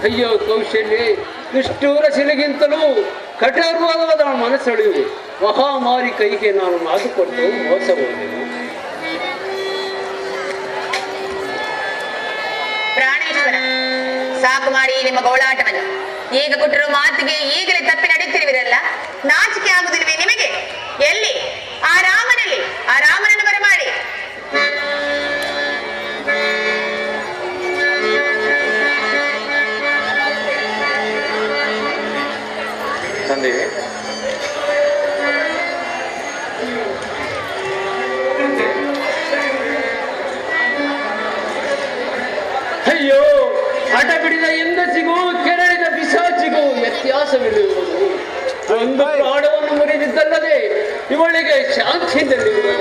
ಅಯ್ಯೋ ಕೌಶಲ್ಯ, ನಿಷ್ಠೂರ ಶಿಲೆಗಿಂತಲೂ ಕಠೋರವಾದ ಮನಸ್ಸೆಳೆಯುವುದು ಮಹಾಮಾರಿ ಕೈಗೆ ನಾನು ಮಾತು ಕೊಟ್ಟು ಮೋಸ ಹೋದೆನು. ಪ್ರಾಣೇಶ್ವರ, ಸಾಕು ಮಾಡಿ ನಿಮ್ಮ ಗೋಳಾಟವನ್ನು. ಈಗ ಕೊಟ್ಟಿರೋ ಮಾತಿಗೆ ಈಗಲೇ ತಪ್ಪಿ ನಡೆಯುತ್ತಿರುವಿರಲ್ಲ, ನಾಚಿಕೆ ಆಗುದಿಲ್ವೇ ನಿಮಗೆ? ಎಲ್ಲಿ ಆ ರಾಮನಲ್ಲಿ? ಆ ರಾಮನನ್ನು ಬರಮಾಡಿ. ತಂದೆ, ಅಯ್ಯೋ, ಹಠ ಬಿಡಿದ ಹೆಂಗಸಿಗೂ ಕೆರಳಿದ ಪಿಶಾಚಿಗೂ ವ್ಯತ್ಯಾಸವಿರುವುದು. ಒಂದು ಪ್ರಾಣವನ್ನು ಮುರಿದಿದ್ದಲ್ಲದೆ ಇವಳಿಗೆ ಶಾಂತಿಯಿಂದಲ್ಲಿರುವುದು.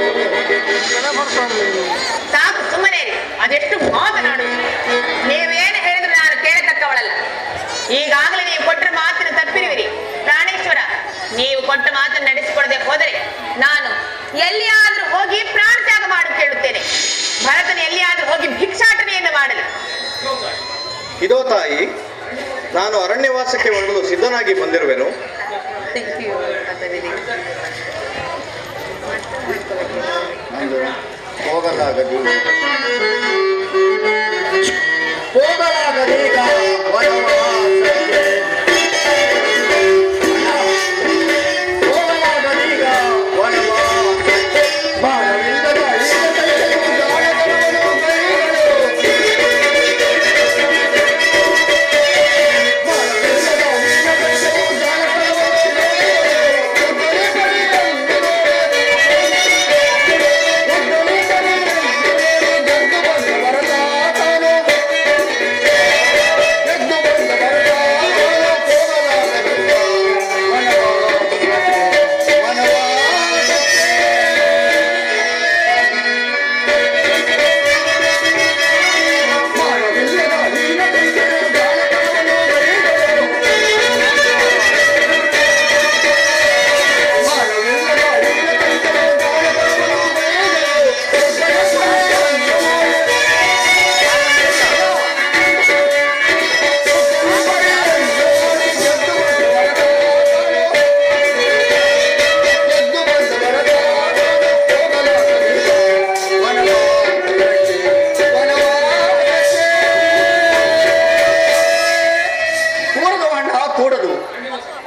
ಸಾಕು, ಸುಮ್ಮನೆ ಅದೆಷ್ಟು ಮಾತನಾಡುವುದು. ನೀವೇನು ಹೇಳಿದ್ರು ನಾನು ಕೇಳತಕ್ಕವಳಲ್ಲ. ಈಗಾಗಲೇ ನೀವು ಕೊಟ್ಟ ಮಾತಿನ ತಪ್ಪಿರುವಿರಿ. ಪ್ರಾಣೇಶ್ವರ, ನೀವು ಕೊಟ್ಟ ಮಾತನ್ನು ನಡೆಸಿಕೊಳ್ಳದೆ ಹೋದರೆ ನಾನು ಎಲ್ಲಿಯಾದ್ರೂ ಹೋಗಿ ಪ್ರಾಣ ತ್ಯಾಗ ಮಾಡು ಕೇಳುತ್ತೇನೆ. ಭರತನ ಎಲ್ಲಿಯಾದ್ರೂ ಹೋಗಿ ಭಿಕ್ಷಾಟನೆಯನ್ನು ಮಾಡಲಿ. ಇದೋ ತಾಯಿ, ನಾನು ಅರಣ್ಯವಾಸಕ್ಕೆ ಹೊರಡಲು ಸಿದ್ಧನಾಗಿ ಬಂದಿರುವೆನು. ಹೋಗಲಾಗದು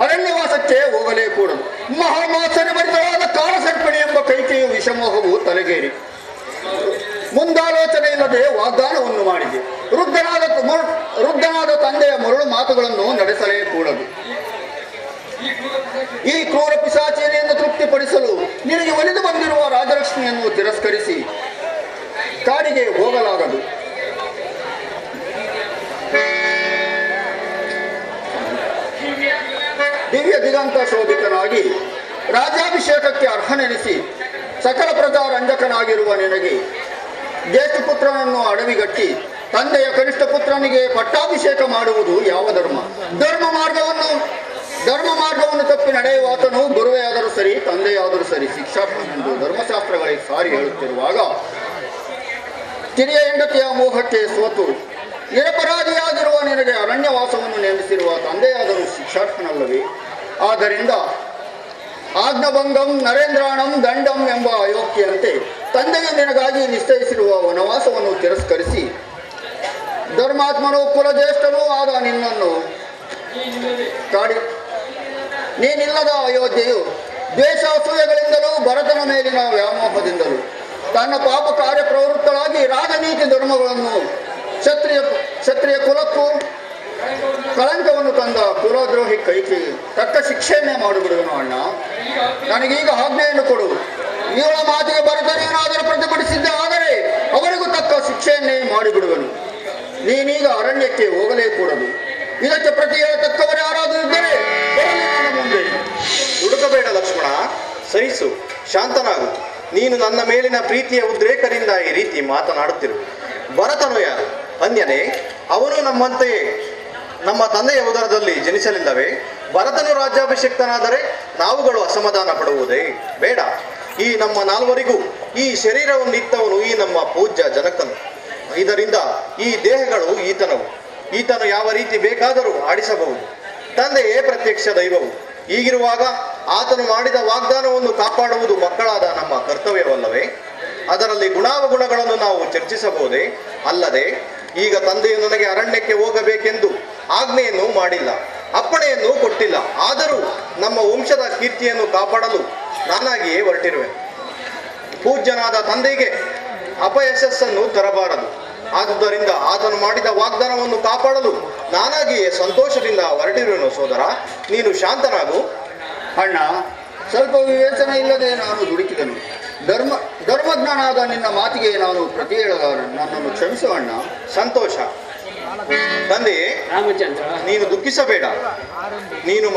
ಅರಣ್ಯವಾಸಕ್ಕೆ ಹೋಗಲೇ ಕೂಡದು. ಮಹಾಮಾಸನೆ ಭರಿತವಾದ ಕಾಲಸರ್ಪಣಿ ಎಂಬ ಕೈಕೆಯು ವಿಷಮೋಹವು ತಲೆಗೇರಿ ಮುಂದಾಲೋಚನೆ ಇಲ್ಲದೆ ವಾಗ್ದಾನವನ್ನು ಮಾಡಿದೆ. ವೃದ್ಧನಾದ ತಂದೆಯ ಮರಳು ಮಾತುಗಳನ್ನು ನಡೆಸಲೇ ಕೂಡದು. ಈ ಕ್ರೂರ ಪಿಶಾಚಿಯನ್ನು ತೃಪ್ತಿಪಡಿಸಲು ನಿನಗೆ ಒಲಿದು ಬಂದಿರುವ ರಾಜಲಕ್ಷ್ಮಿಯನ್ನು ತಿರಸ್ಕರಿಸಿ ಕಾಡಿಗೆ ಹೋಗಲಾಗದು. ದಿವ್ಯ ದಿಗಂತ ಶೋಭಿತನಾಗಿ ರಾಜ್ಯಾಭಿಷೇಕಕ್ಕೆ ಅರ್ಹನೆನಿಸಿ ಸಕಲ ಪ್ರಜಾ ರಂಜಕನಾಗಿರುವ ನಿನಗೆ ಜ್ಯೇಷ್ಠ ಪುತ್ರನನ್ನು ಅಡವಿಗಟ್ಟಿ ತಂದೆಯ ಕನಿಷ್ಠ ಪುತ್ರನಿಗೆ ಪಟ್ಟಾಭಿಷೇಕ ಮಾಡುವುದು ಯಾವ ಧರ್ಮ? ಧರ್ಮ ಮಾರ್ಗವನ್ನು ತಪ್ಪಿ ನಡೆಯುವಾತನು ಗುರುವೇ ಆದರೂ ಸರಿ, ತಂದೆಯಾದರೂ ಸರಿ ಶಿಕ್ಷಾರ್ಹನೆಂದು ಧರ್ಮಶಾಸ್ತ್ರಗಳಿಗೆ ಸಾರಿ ಹೇಳುತ್ತಿರುವಾಗ ಕಿರಿಯ ಹೆಂಡತಿಯ ಮೋಹಕ್ಕೆ ಸೋತು ನಿರಪರಾಧಿಯಾಗಿರುವ ನಿನಗೆ ಅರಣ್ಯವಾಸವನ್ನು ನೇಮಿಸಿರುವ ತಂದೆಯಾದರೂ ಶಿಕ್ಷಾರ್ಹನಲ್ಲವೇ? ಆದ್ದರಿಂದ ಆಜ್ಞಭಂಗಂ ನರೇಂದ್ರಾಣಂ ದಂಡಂ ಎಂಬ ಅಯೋಗ್ಯಂತೆ ತಂದೆಯು ನಿನಗಾಗಿ ನಿಶ್ಚಯಿಸಿರುವ ವನವಾಸವನ್ನು ತಿರಸ್ಕರಿಸಿ ಧರ್ಮಾತ್ಮನು ಕುಲಜ್ಯೇಷ್ಠನೂ ಆದ ನಿನ್ನನ್ನು ನೀನಿಲ್ಲದ ಅಯೋಧ್ಯೆಯು ದ್ವೇಷ ಅಸೂಯೆಗಳಿಂದಲೂ ಭರತನ ಮೇಲಿನ ವ್ಯಾಮೋಹದಿಂದಲೂ ತನ್ನ ಪಾಪ ಕಾರ್ಯ ಪ್ರವೃತ್ತಳಾಗಿ ರಾಜನೀತಿ ಧರ್ಮಗಳನ್ನು ಕ್ಷತ್ರಿಯ ಕುಲಕ್ಕೂ ಕಳಂಕವನ್ನು ತಂದ ಕುಲದ್ರೋಹಿ ಕೈಕಿ ತಕ್ಕ ಶಿಕ್ಷೆಯನ್ನೇ ಮಾಡಿಬಿಡುವನು. ಅಣ್ಣ, ನನಗೀಗ ಆಜ್ಞೆಯನ್ನು ಕೊಡು. ಇವಳ ಮಾತಿಗೆ ಭರತನೇನಾದರೂ ಪ್ರತಿಭಟಿಸಿದ್ದ ಆದರೆ ಅವರಿಗೂ ತಕ್ಕ ಶಿಕ್ಷೆಯನ್ನೇ ಮಾಡಿಬಿಡುವನು. ನೀನೀಗ ಅರಣ್ಯಕ್ಕೆ ಹೋಗಲೇ ಕೂಡದು. ಇದಕ್ಕೆ ಪ್ರತಿ ಹೇಳತಕ್ಕವರು ಯಾರಾದರೂ ಇದ್ದರೆ ನನ್ನ ಮುಂದೆ. ಹುಡುಕಬೇಡ ಲಕ್ಷ್ಮಣ, ಸಹಿಸು, ಶಾಂತನಾಗು. ನೀನು ನನ್ನ ಮೇಲಿನ ಪ್ರೀತಿಯ ಉದ್ರೇಕದಿಂದ ಈ ರೀತಿ ಮಾತನಾಡುತ್ತಿರುವೆ. ಭರತನು ಯಾರು? ಅನ್ಯನೇ? ಅವನು ನಮ್ಮಂತೆಯೇ ನಮ್ಮ ತಂದೆಯ ಉದರದಲ್ಲಿ ಜನಿಸಲಿಲ್ಲವೇ? ಭರತನು ರಾಜ್ಯಾಭಿಷಿಕ್ತನಾದರೆ ನಾವುಗಳು ಅಸಮಾಧಾನ ಪಡುವುದೇ? ಬೇಡ. ಈ ನಮ್ಮ ನಾಲ್ವರಿಗೂ ಈ ಶರೀರವನ್ನಿತ್ತವನು ಈ ನಮ್ಮ ಪೂಜ್ಯ ಜನಕನು. ಇದರಿಂದ ಈ ದೇಹಗಳು ಈತನವು. ಈತನು ಯಾವ ರೀತಿ ಬೇಕಾದರೂ ಆಡಿಸಬಹುದು. ತಂದೆಯೇ ಪ್ರತ್ಯಕ್ಷ ದೈವವು. ಹೀಗಿರುವಾಗ ಆತನು ಮಾಡಿದ ವಾಗ್ದಾನವನ್ನು ಕಾಪಾಡುವುದು ಮಕ್ಕಳಾದ ನಮ್ಮ ಕರ್ತವ್ಯವಲ್ಲವೇ? ಅದರಲ್ಲಿ ಗುಣಾವಗುಣಗಳನ್ನು ನಾವು ಚರ್ಚಿಸಬಹುದೇ? ಅಲ್ಲದೆ ಈಗ ತಂದೆಯು ನನಗೆ ಅರಣ್ಯಕ್ಕೆ ಹೋಗಬೇಕೆಂದು ಆಜ್ಞೆಯನ್ನು ಮಾಡಿಲ್ಲ, ಅಪ್ಪಣೆಯನ್ನು ಕೊಟ್ಟಿಲ್ಲ. ಆದರೂ ನಮ್ಮ ವಂಶದ ಕೀರ್ತಿಯನ್ನು ಕಾಪಾಡಲು ನಾನಾಗಿಯೇ ಹೊರಟಿರುವೆ. ಪೂಜ್ಯನಾದ ತಂದೆಗೆ ಅಪಯಶಸ್ಸನ್ನು ತರಬಾರದು. ಆದುದರಿಂದ ಆತನು ಮಾಡಿದ ವಾಗ್ದಾನವನ್ನು ಕಾಪಾಡಲು ನಾನಾಗಿಯೇ ಸಂತೋಷದಿಂದ ಹೊರಟಿರುವೆನು. ಸೋದರ, ನೀನು ಶಾಂತನಾಗು. ಅಣ್ಣ, ಸ್ವಲ್ಪ ವಿವೇಚನೆ ಇಲ್ಲದೆ ನಾನು ದುಡುಕಿದನು. ಧರ್ಮಜ್ಞನಾದ ನಿನ್ನ ಮಾತಿಗೆ ನಾನು ಪ್ರತಿ ಹೇಳಲಾರೆ. ನನ್ನನ್ನು ಕ್ಷಮಿಸು ಅಣ್ಣ. ಸಂತೋಷ. ತಂದೆಯೇ ರಾಮಚಂದ್ರ, ನೀನು ದುಃಖಿಸಬೇಡ. ನೀನು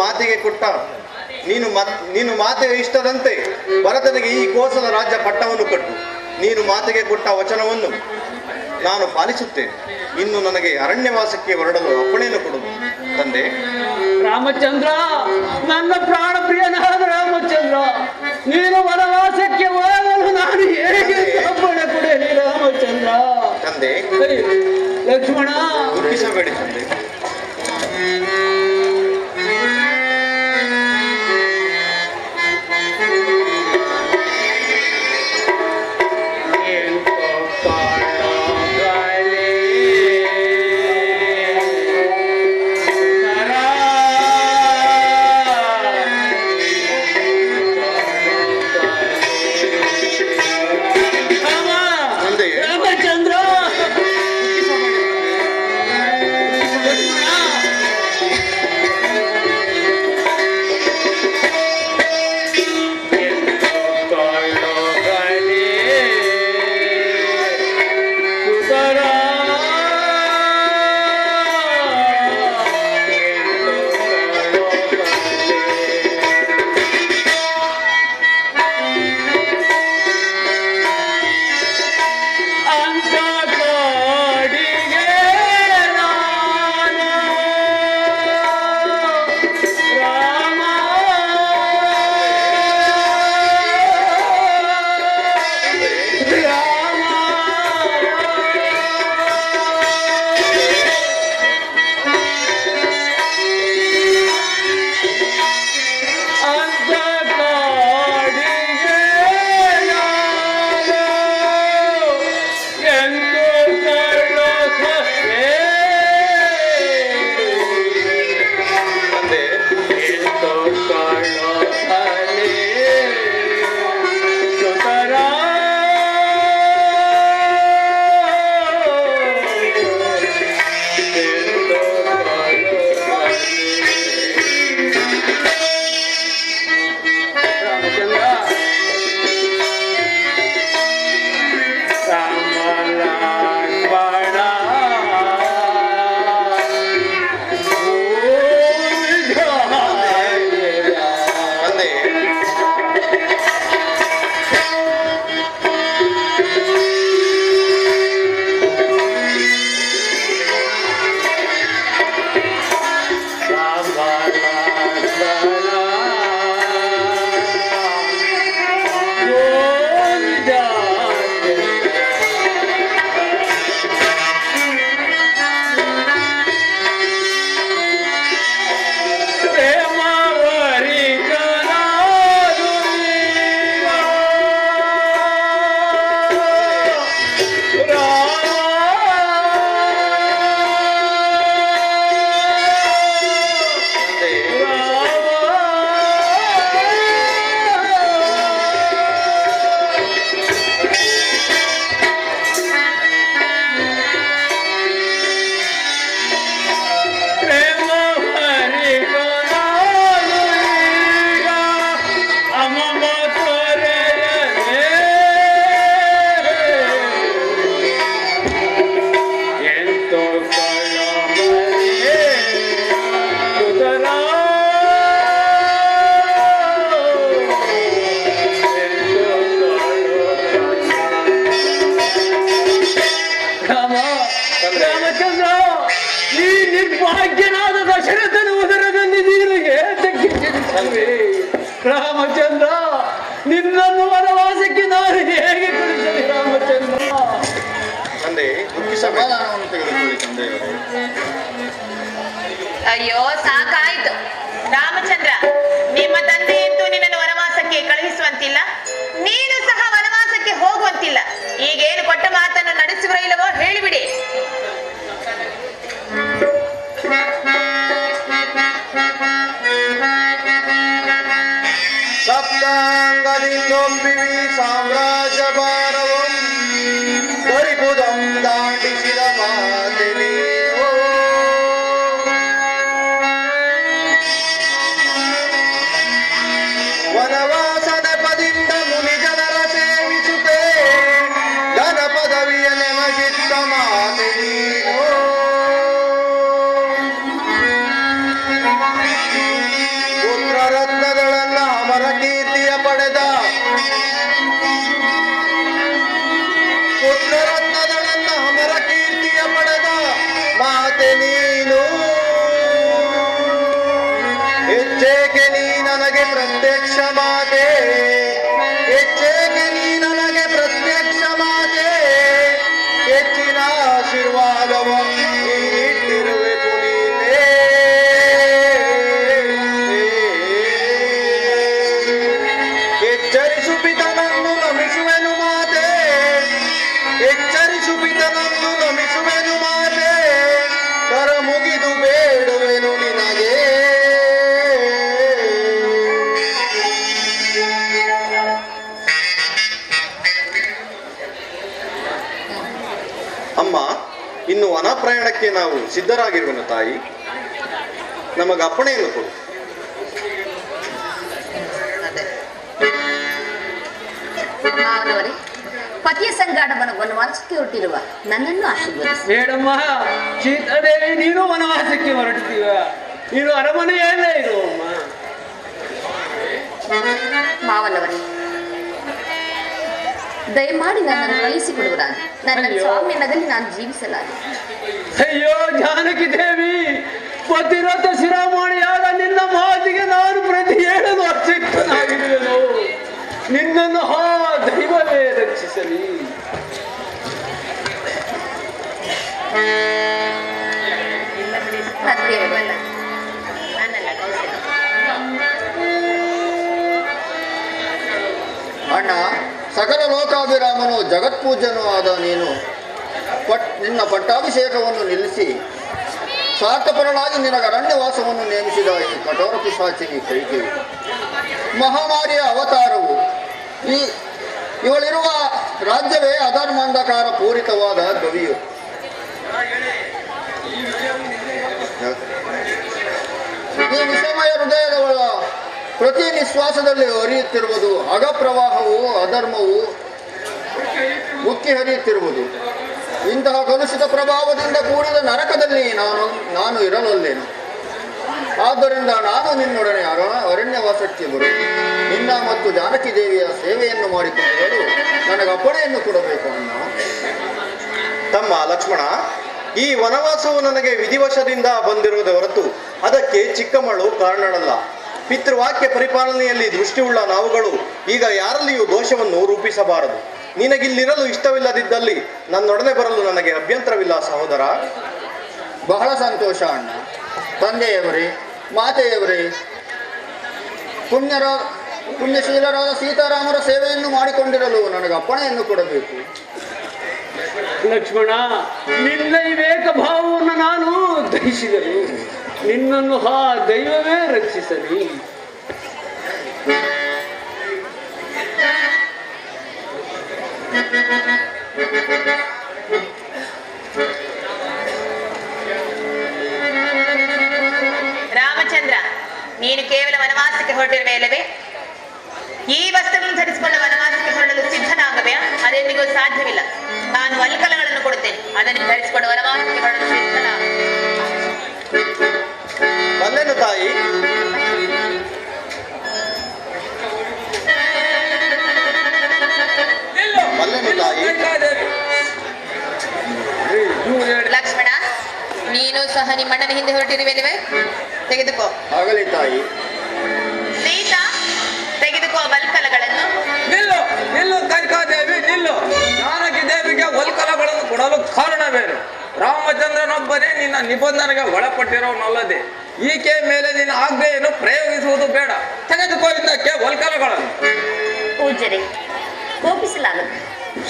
ಮಾತಿಗೆ ಇಷ್ಟದಂತೆ ಭರತನಿಗೆ ಈ ಕೋಸಲ ರಾಜ್ಯ ಪಟ್ಟವನ್ನು ಕಟ್ಟು. ನೀನು ಮಾತಿಗೆ ಕೊಟ್ಟ ವಚನವನ್ನು ನಾನು ಪಾಲಿಸುತ್ತೇನೆ. ಇನ್ನು ನನಗೆ ಅರಣ್ಯವಾಸಕ್ಕೆ ಹೊರಡಲು ಅಪ್ಪಣೆಯನ್ನು ಕೊಡು ತಂದೆ. ರಾಮಚಂದ್ರ, ನನ್ನ ಪ್ರಾಣ ಪ್ರಿಯನಾದ ರಾಮಚಂದ್ರ, ನೀನು ವನವಾಸಕ್ಕೆ ಹೋಗಲು ನಾನು ಹೇಗೆ ಅಪ್ಪಣೆ ಕೊಡಲಿ ರಾಮಚಂದ್ರ? ತಂದೆ, ಲಕ್ಷ್ಮಣ, ದುಃಖಿಸಬೇಡಿ ತಂದೆ. ರಾಮಚಂದ್ರ, ನಿನ್ನನ್ನು ವನವಾಸಕ್ಕೆ ನಾನು ಹೇಗೆ ಕಳಿಸಲಿ ರಾಮಚಂದ್ರ? ತಂದೆ, ದುಃಖಿ ಸಮಾಧಾನವನ್ನು ತೆಗೆದುಕೊಳ್ಳಿ ತಂದೆಯವರು. ಅಯ್ಯೋ ಸಾಕಾಯ್ತು ರಾಮಚಂದ್ರ. ನಿಮ್ಮ ತಂದೆಯಂತೂ ನಿನ್ನನ್ನು ವನವಾಸಕ್ಕೆ ಕಳುಹಿಸುವಂತಿಲ್ಲ, ನೀನು ಸಹ ವನವಾಸಕ್ಕೆ ಹೋಗುವಂತಿಲ್ಲ. ಈಗೇನು ಕೊಟ್ಟ ಮಾತನ್ನು ನಡೆಸುವ ಇಲ್ಲವೋ ಹೇಳಿಬಿಡಿ. ಸಪ್ತಾಂಗದಿಂದೊಂಬಿವಿ ಸಾಮ್ರಾಜ್ಯ ಭಾರವಂ ದರಿಪುದಂ ದಾಂಡಿಸಿದ ಮಾತೆ ನೀನು. ವನವಾಸ ನೆಪದಿಂದ ಮುನಿ ಜನರ ಸೇವಿಸುತ್ತೆ ಘನ ಪದವಿಯ ನೆಮಗಿತ್ತ ಮಾತೆ ನೀನು. ಪುತ್ರರತ್ನಗಳನ್ನ ಅಮರ ಕೀರ್ತಿಯ ಪಡೆದ ಪುತ್ರರತ್ನಗಳನ್ನ ಅಮರ ಕೀರ್ತಿಯ ಪಡೆದ ಮಾತೆ ನೀನು. ಹೆಚ್ಚೇಕೆ ನೀ ನನಗೆ ಪ್ರತ್ಯಕ್ಷ ಮಾತೆ, ಹೆಚ್ಚೇಕೆ ನೀ ನನಗೆ ಪ್ರತ್ಯಕ್ಷ ಮಾತೆ. ಹೆಚ್ಚಿನ ಆಶೀರ್ವಾದವ ನೀಡಿಟ್ಟಿರುವೆ ಪುನೀತೆ. ಎಚ್ಚರಿಸು ಪಿತನನ್ನು ನಮಿಸುವೆನು ಮಾತೆ, ಎಚ್ಚರಿಸು ಪಿತನನ್ನು ನಮಿಸುವೆನು ಮಾತೆ. ಕರ ಮುಗಿದು ಬೇಡುವೆನು ನಿನಗೆ. ಅಮ್ಮ, ಇನ್ನು ವನ ಪ್ರಯಾಣಕ್ಕೆ ನಾವು ಸಿದ್ಧರಾಗಿರುವೆನು ತಾಯಿ. ನಮಗೆ ಅಪ್ಪಣೆಯನ್ನು ಕೊಡು. ಮಾವನವರೇ, ಪತಿಯ ಸಂಗಾಡವನ್ನು ವನವಾಸಕ್ಕೆ ಹೊರಟಿರುವ ನನ್ನನ್ನು ಆಶೀರ್ವದಿಸಿ. ಬೇಡಮ್ಮ ಸೀತಾದೇವಿ, ನೀನು ವನವಾಸಕ್ಕೆ ಹೊರಡ್ತೀವ. ನೀನು ಅರಮನೆಯಲ್ಲೇ ಇರು ಅಮ್ಮ. ಮಾವನವರೇ, ದಯಮಾಡಿ ನನ್ನನ್ನು ಕಳಿಸಿಕೊಡುವರಾಗ. ನನ್ನ ಸ್ವಾಮ್ಯನದಲ್ಲಿ ನಾನು ಜೀವಿಸಲಾರೆ. ಅಯ್ಯೋ ಜಾನಕಿ ದೇವಿ, ಪತಿರಥ ಶಿರೋಮಣಿಯಾದ ನಿನ್ನ ಮಾತಿಗೆ ನಾನು ಪ್ರತಿ 7 ವರ್ಷಕ್ಕನಾಗಿರುವೆನು. ನಿನ್ನನ್ನು ದೈವವೇ ರಕ್ಷಿಸಲಿ. ಅಣ್ಣ, ಸಕಲ ಲೋಕಾಭಿರಾಮನು ಜಗತ್ಪೂಜ್ಯನೂ ಆದ ನೀನು ನಿನ್ನ ಪಟ್ಟಾಭಿಷೇಕವನ್ನು ನಿಲ್ಲಿಸಿ ಸ್ವಾರ್ಥಪರನಾಗಿ ನಿನಗೆ ಅರಣ್ಯವಾಸವನ್ನು ನೇಮಿಸಿದ ಈ ಕಠೋರ ಪಿಶಾಚಿನಿ ಕೈಕೇಯಿ ಮಹಾಮಾರಿಯ ಅವತಾರವು. ಇವಳಿರುವ ರಾಜ್ಯವೇ ಅಧರ್ಮಾಂಧಕಾರ ಪೂರಿತವಾದ ಗವಿಯು. ಈ ವಿಷಮಯ ಹೃದಯದವಳ ಪ್ರತಿ ನಿಶ್ವಾಸದಲ್ಲಿ ಹರಿಯುತ್ತಿರುವುದು ಅಗಪ್ರವಾಹವು, ಅಧರ್ಮವು ಉಕ್ಕಿ ಹರಿಯುತ್ತಿರುವುದು. ಇಂತಹ ಕಲುಷಿತ ಪ್ರಭಾವದಿಂದ ಕೂಡಿದ ನರಕದಲ್ಲಿ ನಾನು ಇರಲೊಲ್ಲೇನು. ಆದ್ದರಿಂದ ನಾನು ನಿನ್ನೊಡನೆ ಅರಣ್ಯವಾಸಕ್ಕೆ ಬರು. ನಿನ್ನ ಮತ್ತು ಜಾನಕಿ ದೇವಿಯ ಸೇವೆಯನ್ನು ಮಾಡಿಕೊಂಡು ನನಗೆ ಅಪ್ಪಣೆಯನ್ನು ಕೊಡಬೇಕು ಅಣ್ಣ. ತಮ್ಮ ಲಕ್ಷ್ಮಣ, ಈ ವನವಾಸವು ನನಗೆ ವಿಧಿವಶದಿಂದ ಬಂದಿರುವುದೇ ಹೊರತು ಅದಕ್ಕೆ ಚಿಕ್ಕಮಳು ಕಾರಣನಲ್ಲ. ಪಿತೃವಾಕ್ಯ ಪರಿಪಾಲನೆಯಲ್ಲಿ ದೃಷ್ಟಿಯುಳ್ಳ ನಾವುಗಳು ಈಗ ಯಾರಲ್ಲಿಯೂ ದೋಷವನ್ನು ರೂಪಿಸಬಾರದು. ನಿನಗಿಲ್ಲಿರಲು ಇಷ್ಟವಿಲ್ಲದಿದ್ದಲ್ಲಿ ನನ್ನೊಡನೆ ಬರಲು ನನಗೆ ಅಭ್ಯಂತರವಿಲ್ಲ ಸಹೋದರ. ಬಹಳ ಸಂತೋಷ ಅಣ್ಣ. ತಂದೆಯವರೇ, ಮಾತೆಯವರೇ, ಪುಣ್ಯಶೀಲರಾದ ಸೀತಾರಾಮರ ಸೇವೆಯನ್ನು ಮಾಡಿಕೊಂಡಿರಲು ನನಗೆ ಅಪ್ಪಣೆಯನ್ನು ಕೊಡಬೇಕು. ಲಕ್ಷ್ಮಣ, ನಿನ್ನ ವಿವೇಕ ಭಾವವನ್ನು ನಾನು ದಹಿಸಿದರು. ನಿನ್ನನ್ನು ದೈವವೇ ರಕ್ಷಿಸಲಿ. ರಾಮಚಂದ್ರ, ನೀನು ಕೇವಲ ವನವಾಸಕ್ಕೆ ಹೊರಟಿರುವೆ ಅಲ್ಲವೇ? ಈ ವಸ್ತ್ರಗಳನ್ನು ಧರಿಸಿಕೊಂಡು ವನವಾಸಕ್ಕೆ ಹೊರಡಲು ಸಿದ್ಧನಾಗಬೇ? ಅದೆಂದಿಗೂ ಸಾಧ್ಯವಿಲ್ಲ. ನಾನು ವಲ್ಕಲಗಳನ್ನು ಕೊಡುತ್ತೇನೆ, ಅದನ್ನು ಧರಿಸಿಕೊಂಡು ವನವಾಸಕ್ಕೆ ಹೊರಡಲು ಸಿದ್ಧನಾಗ. ಬಲ್ಲೆನು ತಾಯಿ. ಬಲ್ಲೆನು ತಾಯಿ. ಲಕ್ಷ್ಮಣ, ನೀನು ಸಹ ನಿಮ್ಮಣ್ಣನ ಹಿಂದೆ ಹೊರಟಿರುವೆಲ್ಲವೇ? ತೆಗೆದುಕೋ. ಆಗಲಿ ತಾಯಿ. ಸೀತಾ, ತೆಗೆದುಕೋ ವಲ್ಕಲಗಳನ್ನು. ನಿಲ್ಲು ನಿಲ್ಲು ಕೈಕಾದೇವಿ, ನಿಲ್ಲು. ಜಾನಕಿ ದೇವಿಗೆ ವಲ್ಕಲಗಳನ್ನು ಕೊಡಲು ಕಾರಣವೇನು? ರಾಮಚಂದ್ರನೊಬ್ಬನೇ ನಿನ್ನ ನಿಬಂಧನೆಗೆ ಒಳಪಟ್ಟಿರೋನಲ್ಲದೆ ಈಕೆ ಮೇಲೆ ನಿನ್ನ ಆಜ್ಞೆಯನ್ನು ಪ್ರಯೋಗಿಸುವುದು ಬೇಡ. ತೆಗೆದುಕೋ ಇದಕ್ಕೆ ವಲ್ಕಲಗಳನ್ನು. ಪೂಜ್ಯರೇ, ಕೋಪಿಸಲಾಗದು,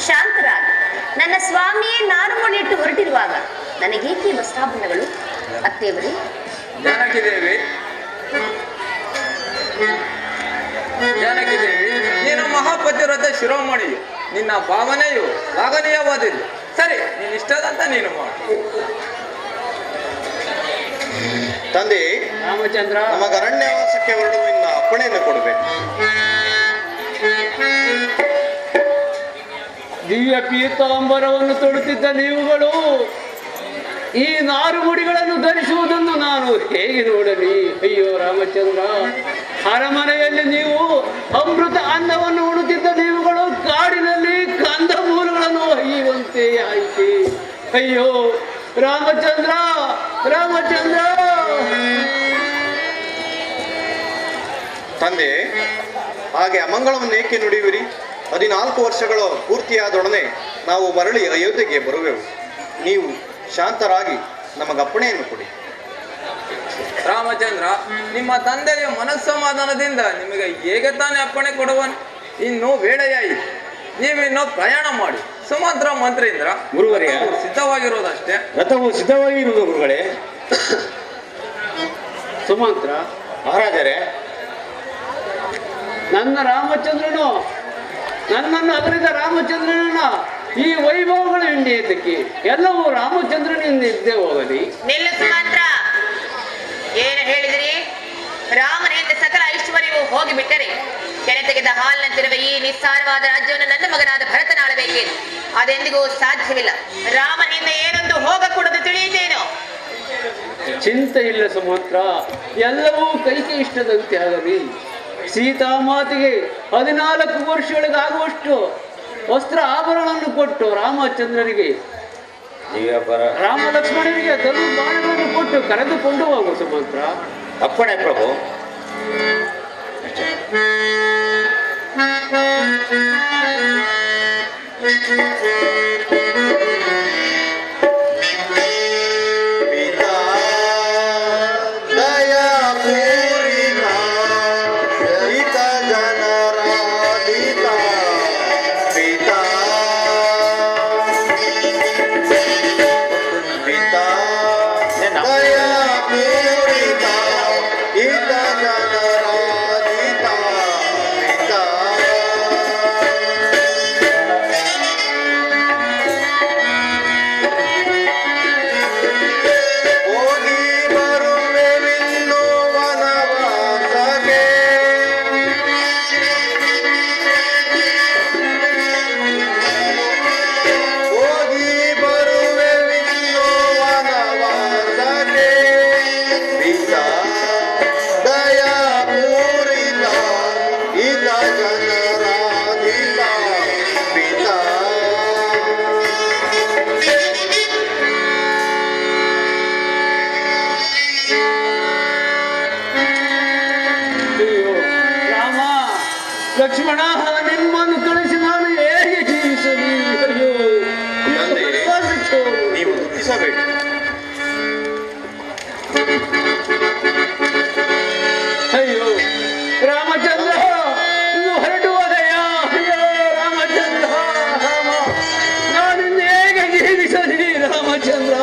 ಶಾಂತರಾಗಿ. ನನ್ನ ಸ್ವಾಮಿಯೇ ನಾರುಮಣಿಟ್ಟು ಹೊರಟಿರುವಾಗ ನನಗೇಕೆ ವಸ್ತ್ರಾಭರಣಗಳು? ಅತ್ತೇವರೇ, ಜಾನಕಿ ದೇವಿ, ಜಾನಕಿ ದೇವಿ, ನೀನು ಮಹಾಪತಿವ್ರತ ಶಿರೋಮಣಿಯು. ನಿನ್ನ ಭಾವನೆಯು ಶ್ಲಾಘನೀಯವಾದದ್ದು. ಸರಿ, ನೀನು ಇಷ್ಟದಂತ ನೀನು ಮಾಡು. ತಂದೆ ರಾಮಚಂದ್ರ, ನಮಗೆ ಅರಣ್ಯವಾಸಕ್ಕೆ ಹೊರಡುವ ಇನ್ನ ಅಪ್ಪಣೆಯನ್ನು ಕೊಡಬೇಕು. ದಿವ್ಯ ಪೀತಾಂಬರವನ್ನು ತೊಡುತ್ತಿದ್ದ ನೀವುಗಳು ಈ ನಾರುಮುಡಿಗಳನ್ನು ಧರಿಸುವುದನ್ನು ನಾನು ಹೇಗೆ ನೋಡಲಿ? ಅಯ್ಯೋ ರಾಮಚಂದ್ರ, ಅರಮನೆಯಲ್ಲಿ ನೀವು ಅಮೃತ ಅನ್ನವನ್ನು ಉಣುತ್ತಿದ್ದ ನೀವುಗಳು ಕಾಡಿನಲ್ಲಿ ಕಂದಮೂಲಗಳನ್ನು ಒಯ್ಯುವಂತೆ ಆಯಿತು. ಅಯ್ಯೋ ರಾಮಚಂದ್ರ, ರಾಮಚಂದ್ರ. ತಂದೆ, ಹಾಗೆ ಅಮಂಗಳವನ್ನು ಏಕೆ ನುಡಿಯುವಿರಿ? 14 ವರ್ಷಗಳು ಪೂರ್ತಿಯಾದೊಡನೆ ನಾವು ಮರಳಿ ಅಯೋಧ್ಯೆಗೆ ಬರುವೆವು. ನೀವು ಶಾಂತರಾಗಿ ನಮಗೆ ಅಪ್ಪಣೆಯನ್ನು ಕೊಡಿ. ರಾಮಚಂದ್ರ, ನಿಮ್ಮ ತಂದೆಯ ಮನಸ್ಸಮಾಧಾನದಿಂದ ನಿಮಗೆ ಹೇಗೆ ತಾನೇ ಅಪ್ಪಣೆ ಕೊಡುವನು? ಇನ್ನು ವೇಳೆಯಾಯಿತು. ನೀವಿನ್ನು ಪ್ರಯಾಣ ಮಾಡಿ. ಸುಮಂತ್ರ ಮಂತ್ರೀಂದ್ರ ಗುರುವರ್ಯ, ಸಿದ್ಧವಾಗಿರೋದಷ್ಟೇ. ರಥವು ಸಿದ್ಧವಾಗಿರುವುದು ಗುರುಗಳೇ. ಸುಮಂತ್ರ ಮಹಾರಾಜರೇ, ನನ್ನ ರಾಮಚಂದ್ರನು, ನನ್ನನ್ನು ಅಗಲಿದ ರಾಮಚಂದ್ರನ ಈ ವೈಭವಗಳ ಹಿಂಡಿಯತಕ್ಕೆ ಎಲ್ಲವೂ ರಾಮಚಂದ್ರನಿಂದ ಇದ್ದೇ ಹೋಗಲಿ. ನಿಲ್ಲು ಸುಮಂತ್ರ, ಏನು ಹೇಳಿದಿರಿ? ರಾಮನಿಂದ ಸಕಲ ಐಶ್ವರ್ಯವು ಹೋಗಿಬಿಟ್ಟರೆ ಕೆರೆ ತೆಗೆದ ಹಾಲಿನಂತಿರುವ ಈ ನಿಸ್ಸಾರವಾದ ರಾಜ್ಯವನ್ನು ನನ್ನ ಮಗನಾದ ಭರತನಾಳಬೇಕೇನು? ಅದೆಂದಿಗೂ ಸಾಧ್ಯವಿಲ್ಲ. ರಾಮನಿಂದ ಏನೊಂದು ಹೋಗಕೂಡದು, ತಿಳಿಯುತ್ತೇನೋ? ಚಿಂತೆ ಇಲ್ಲ ಸುಮಂತ್ರ, ಎಲ್ಲವೂ ಕೈಗೆ ಇಷ್ಟದಂತೆ ಆಗಲಿ. ಸೀತಾಮಾತೆಗೆ 14 ವರ್ಷಗಳಿಗಾಗುವಷ್ಟು ವಸ್ತ್ರ ಆಭರಣವನ್ನು ಕೊಟ್ಟು ರಾಮಚಂದ್ರನಿಗೆ, ರಾಮ ಲಕ್ಷ್ಮಣನಿಗೆ ಧನು ಬಾಣಗಳನ್ನು ಕೊಟ್ಟು ಕರೆದುಕೊಂಡು ಹೋಗು ಸುಮಂತ್ರ. ಅಪ್ಪಣೆ ಪ್ರಭು. ಲಕ್ಷ್ಮಣ, ನಿಮ್ಮನ್ನು ಕಳಿಸಿ ನಾನು ಹೇಗೆ ಜೀವಿಸಲಿ? ಅಯ್ಯೋ, ನೀವು ದುಃಖಿಸಬೇಡಿ. ಅಯ್ಯೋ ರಾಮಚಂದ್ರ, ಇದು ಹೊರಟುವುದಯ್ಯ. ಅಯ್ಯೋ ರಾಮಚಂದ್ರ, ರಾಮ, ನಾನಿನ್ನು ಹೇಗೆ ಜೀವಿಸಲಿ ರಾಮಚಂದ್ರ?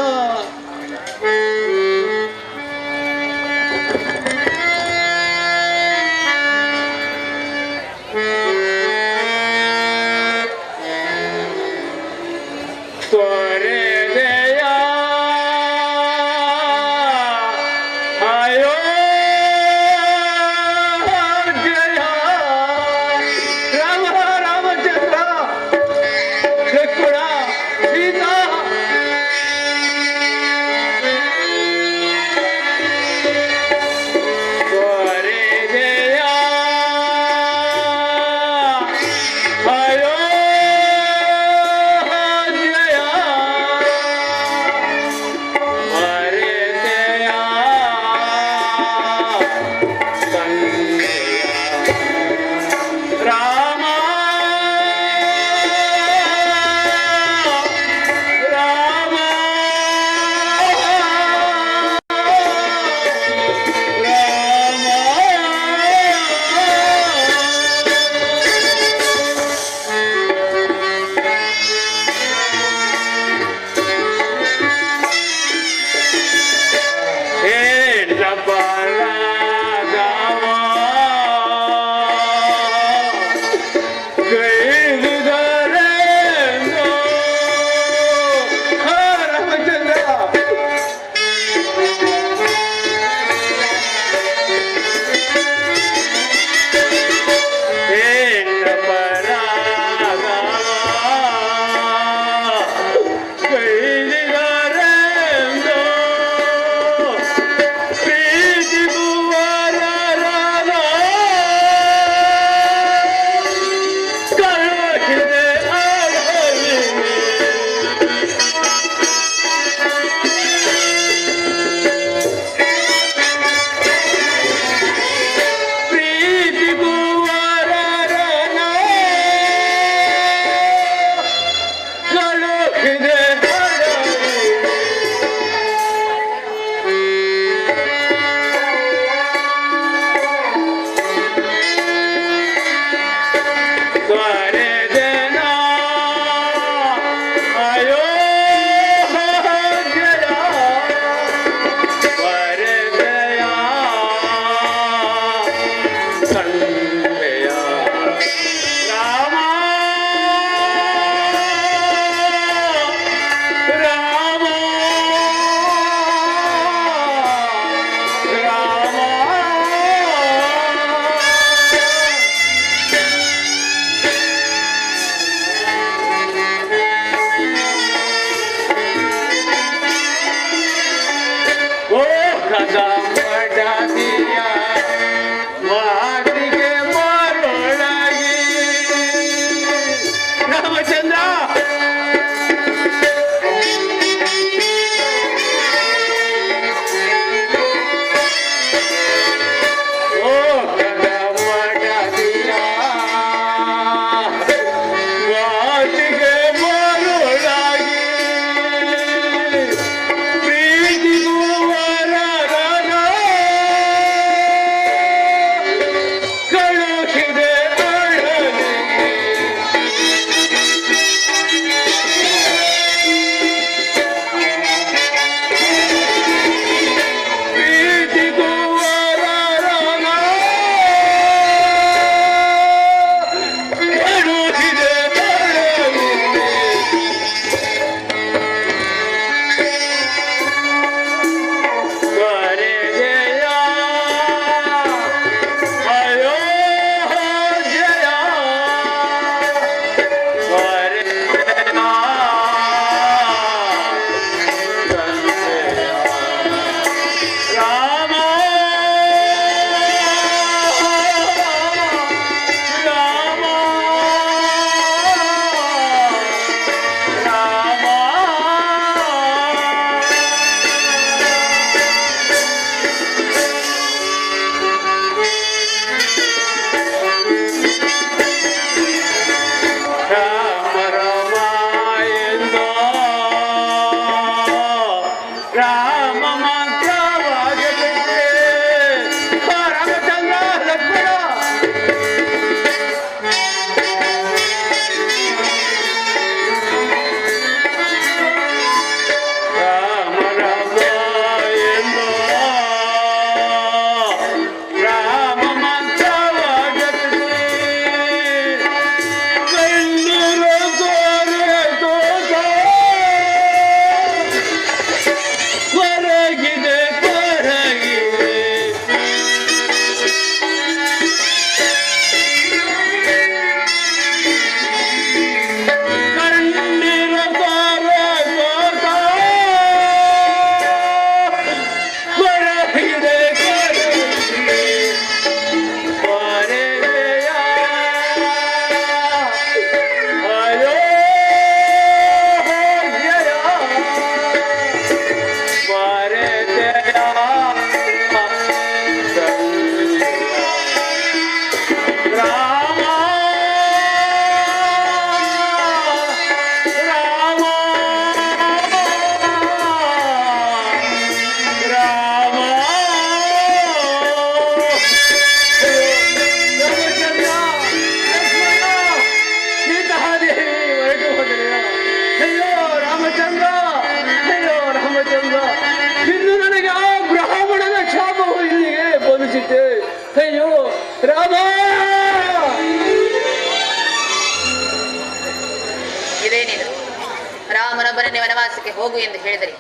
ರಾಮನೊಬ್ಬನನ್ನೇ ವನವಾಸಕ್ಕೆ ಹೋಗು ಎಂದು ಹೇಳಿದರೆ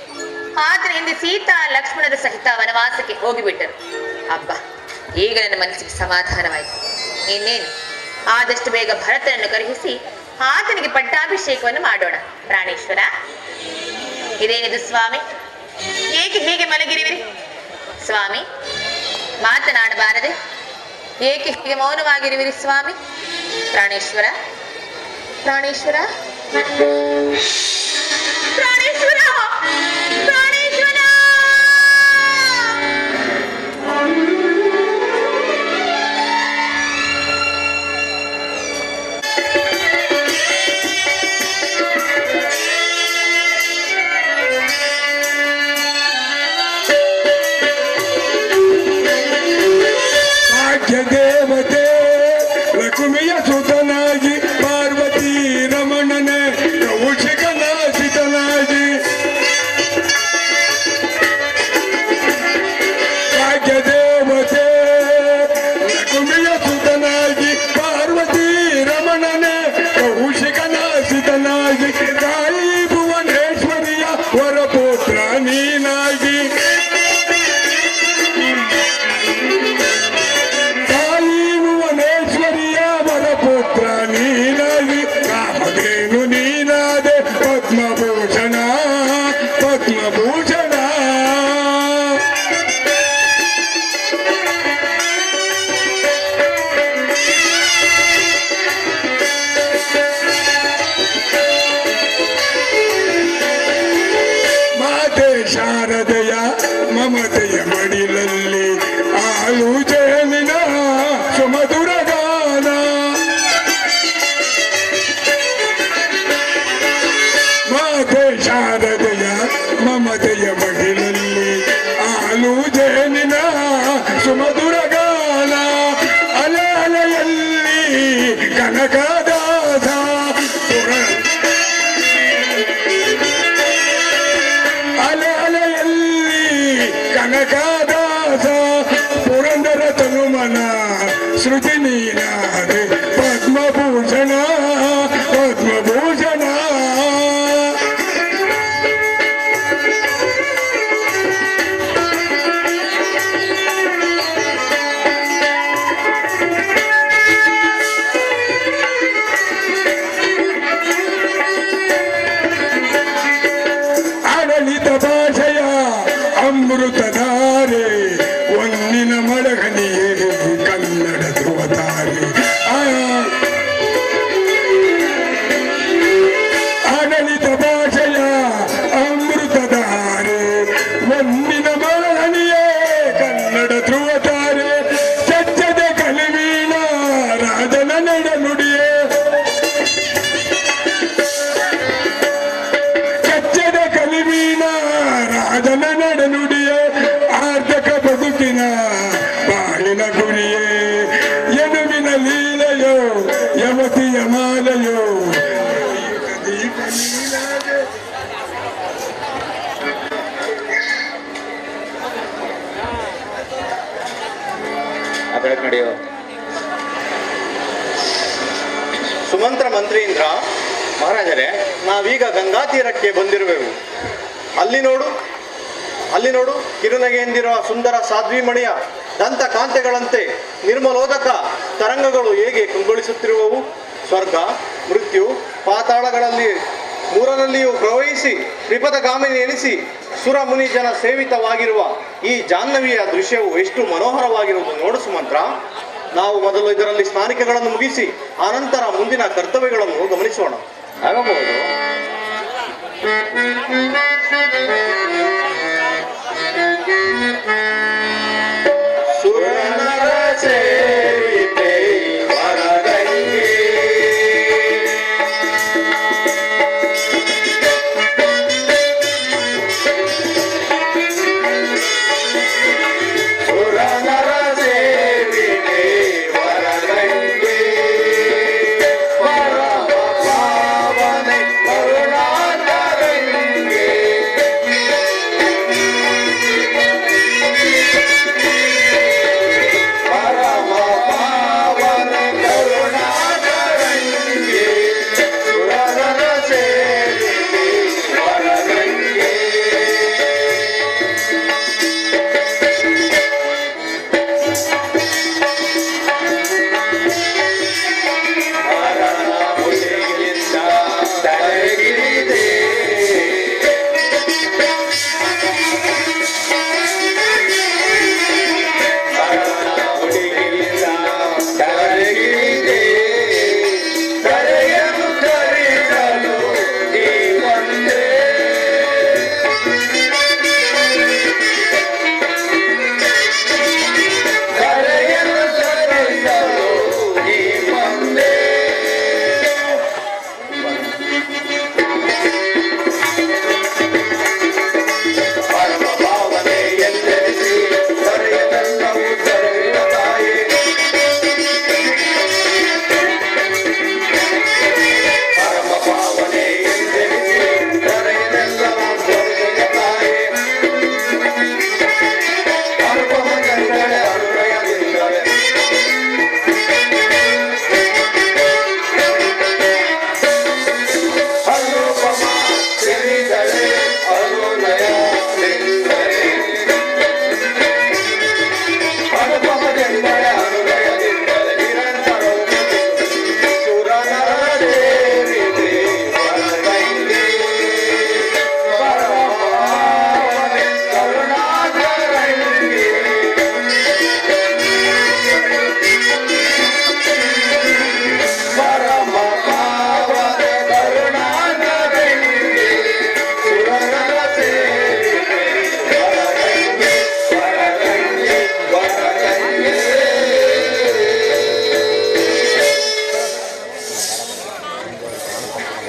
ಆತನ ಹಿಂದೆ ಸೀತಾ ಲಕ್ಷ್ಮಣರ ಸಹಿತ ವನವಾಸಕ್ಕೆ ಹೋಗಿಬಿಟ್ಟರು. ಅಬ್ಬ, ಈಗ ನನ್ನ ಮನಸ್ಸಿಗೆ ಸಮಾಧಾನವಾಯಿತು. ಇನ್ನೇನು, ಆದಷ್ಟು ಬೇಗ ಭರತನನ್ನು ಕರೆಯಿಸಿ ಆತನಿಗೆ ಪಟ್ಟಾಭಿಷೇಕವನ್ನು ಮಾಡೋಣ. ಪ್ರಾಣೇಶ್ವರ, ಇದೇನಿದು ಸ್ವಾಮಿ? ಏಕೆ ಹೀಗೆ ಮಲಗಿರುವಿರಿ? ಸ್ವಾಮಿ, ಮಾತನಾಡಬಾರದೆ? ಏಕೆ ಹೀಗೆ ಮೌನವಾಗಿರುವಿರಿ ಸ್ವಾಮಿ? ಪ್ರಾಣೇಶ್ವರ, ಪ್ರಾಣೇಶ್ವರ, ಪ್ರಾಣೇಶ್ವರ, ಪ್ರಾಣೇಶ್ವರ! ದೇವತೆ ಲಕ್ಷ್ಮಿಯ ಸುತನಾಗಿ ಪಾರ್ವತಿ ರಮಣನ ಕೌಶಿಕನಾಶಿತನಾಗಿ ಭಾಗ್ಯದೇವತೆ ಲಕ್ಷ್ಮಿಯ ಸುತನಾಗಿ ಪಾರ್ವತಿ ರಮಣನ ಕೌಶಿಕನಾಶಿತನಾಗಿ ತಾಯಿ ಭುವನೇಶ್ವರಿಯ ವರಪುತ್ರ ನೀನಾಗಿ ಪದ್ಮಭೂಷಣ ಪದ್ಮಭೂಷಣ ಮಾತೆ ಶಾರದೆಯ ಮಮತೆಯ ಮಡಿಲಲ್ಲಿ ಆಳು ಜಯಮಿನ ಸುಮಧುರ ಗಾನ ಮಾತೆ ಶಾರದೆಯ ಮಮತೆಯ ಮಡಿಲಲ್ಲಿ ಆಲು ಜೇನಿನ ಸುಮಧುರ ಗಾನ ಅಲೆ ಅಲೆಯಲ್ಲಿ ಕನಕದಾಸ ಅಲೆ ಅಲೆಯಲ್ಲಿ ಕನಕದಾಸ ಪುರಂದರ ತನುಮನ ಶ್ರುತಿ ನೀನಾದೆ ಪದ್ಮಭೂಷಣ ಪದ್ಮಭೂಷಣ ಆಡಳಿತ ಭಾಷೆಯ ಅಮೃತಧಾರೆ ಒಂದಿನ ಮಡಗನಿಯೇ ಕನ್ನಡ ಧ್ರುವತಾರೆ ಆಡಳಿತ ಭಾಷೆಯ ಅಮೃತಧಾರೆ ಒಂದಿನ ಮಡಗನಿಯೇ ಕನ್ನಡ ಧ್ರುವತಾರೆ ಸಜ್ಜದ ಕಲಿವೀಣ ರಾಜನ ನಡನುಡಿಯೇ ಕಚ್ಚದ ಕಲಿವೀಣ ರಾಜನ ನಡನುಡಿಯೇ ಆರ್ಥಕ ಬದುಕಿನ ಬಾಳಿನ ಗುರಿಯೇ ಎನುವಿನ ಲೀಲೆಯೋ ಯವತಿಯ ಮಾಲೆಯೋ ದೀಪ ನೀನಾದೆ. ನಡೆಯೋ ಸುಮಂತ್ರ ಮಂತ್ರೀಂದ್ರ ಮಹಾರಾಜರೇ, ನಾವೀಗ ಗಂಗಾ ತೀರಕ್ಕೆ ಬಂದಿರುವೆವು. ಅಲ್ಲಿ ನೋಡು ಕಿರುನಗೆಯೆಂದಿರುವ ಸುಂದರ ಸಾಧ್ವಿಮಣಿಯ ದಂತ ಕಾಂತೆಗಳಂತೆ ನಿರ್ಮಲೋದಕ ತರಂಗಗಳು ಹೇಗೆ ಕಂಗೊಳಿಸುತ್ತಿರುವವು. ಸ್ವರ್ಗ ಮೃತ್ಯು ಪಾತಾಳಗಳಲ್ಲಿ ಮೂರರಲ್ಲಿಯೂ ಪ್ರವಹಿಸಿ ತ್ರಿಪಥಗಾಮಿನಿ ಎನಿಸಿ ಸುರ ಮುನಿ ಜನ ಸೇವಿತವಾಗಿರುವ ಈ ಜಾಹ್ನವಿಯ ದೃಶ್ಯವು ಎಷ್ಟು ಮನೋಹರವಾಗಿರುವುದು ನೋಡು ಸುಮಂತ್ರ. ನಾವು ಮೊದಲು ಇದರಲ್ಲಿ ಸ್ನಾನಿಕೆಗಳನ್ನು ಮುಗಿಸಿ ಆನಂತರ ಮುಂದಿನ ಕರ್ತವ್ಯಗಳನ್ನು ಗಮನಿಸೋಣ. ಆಗಬಹುದು. ಸುರನರ ಸೇವಿತೆ ವರಗಂಗೆ ಸುರನರ ಸೇವಿತೆ ವರಗಂಗೆ ಪರಮ ಪಾವನೆ ಕರುಣಾಕರಂಗೆ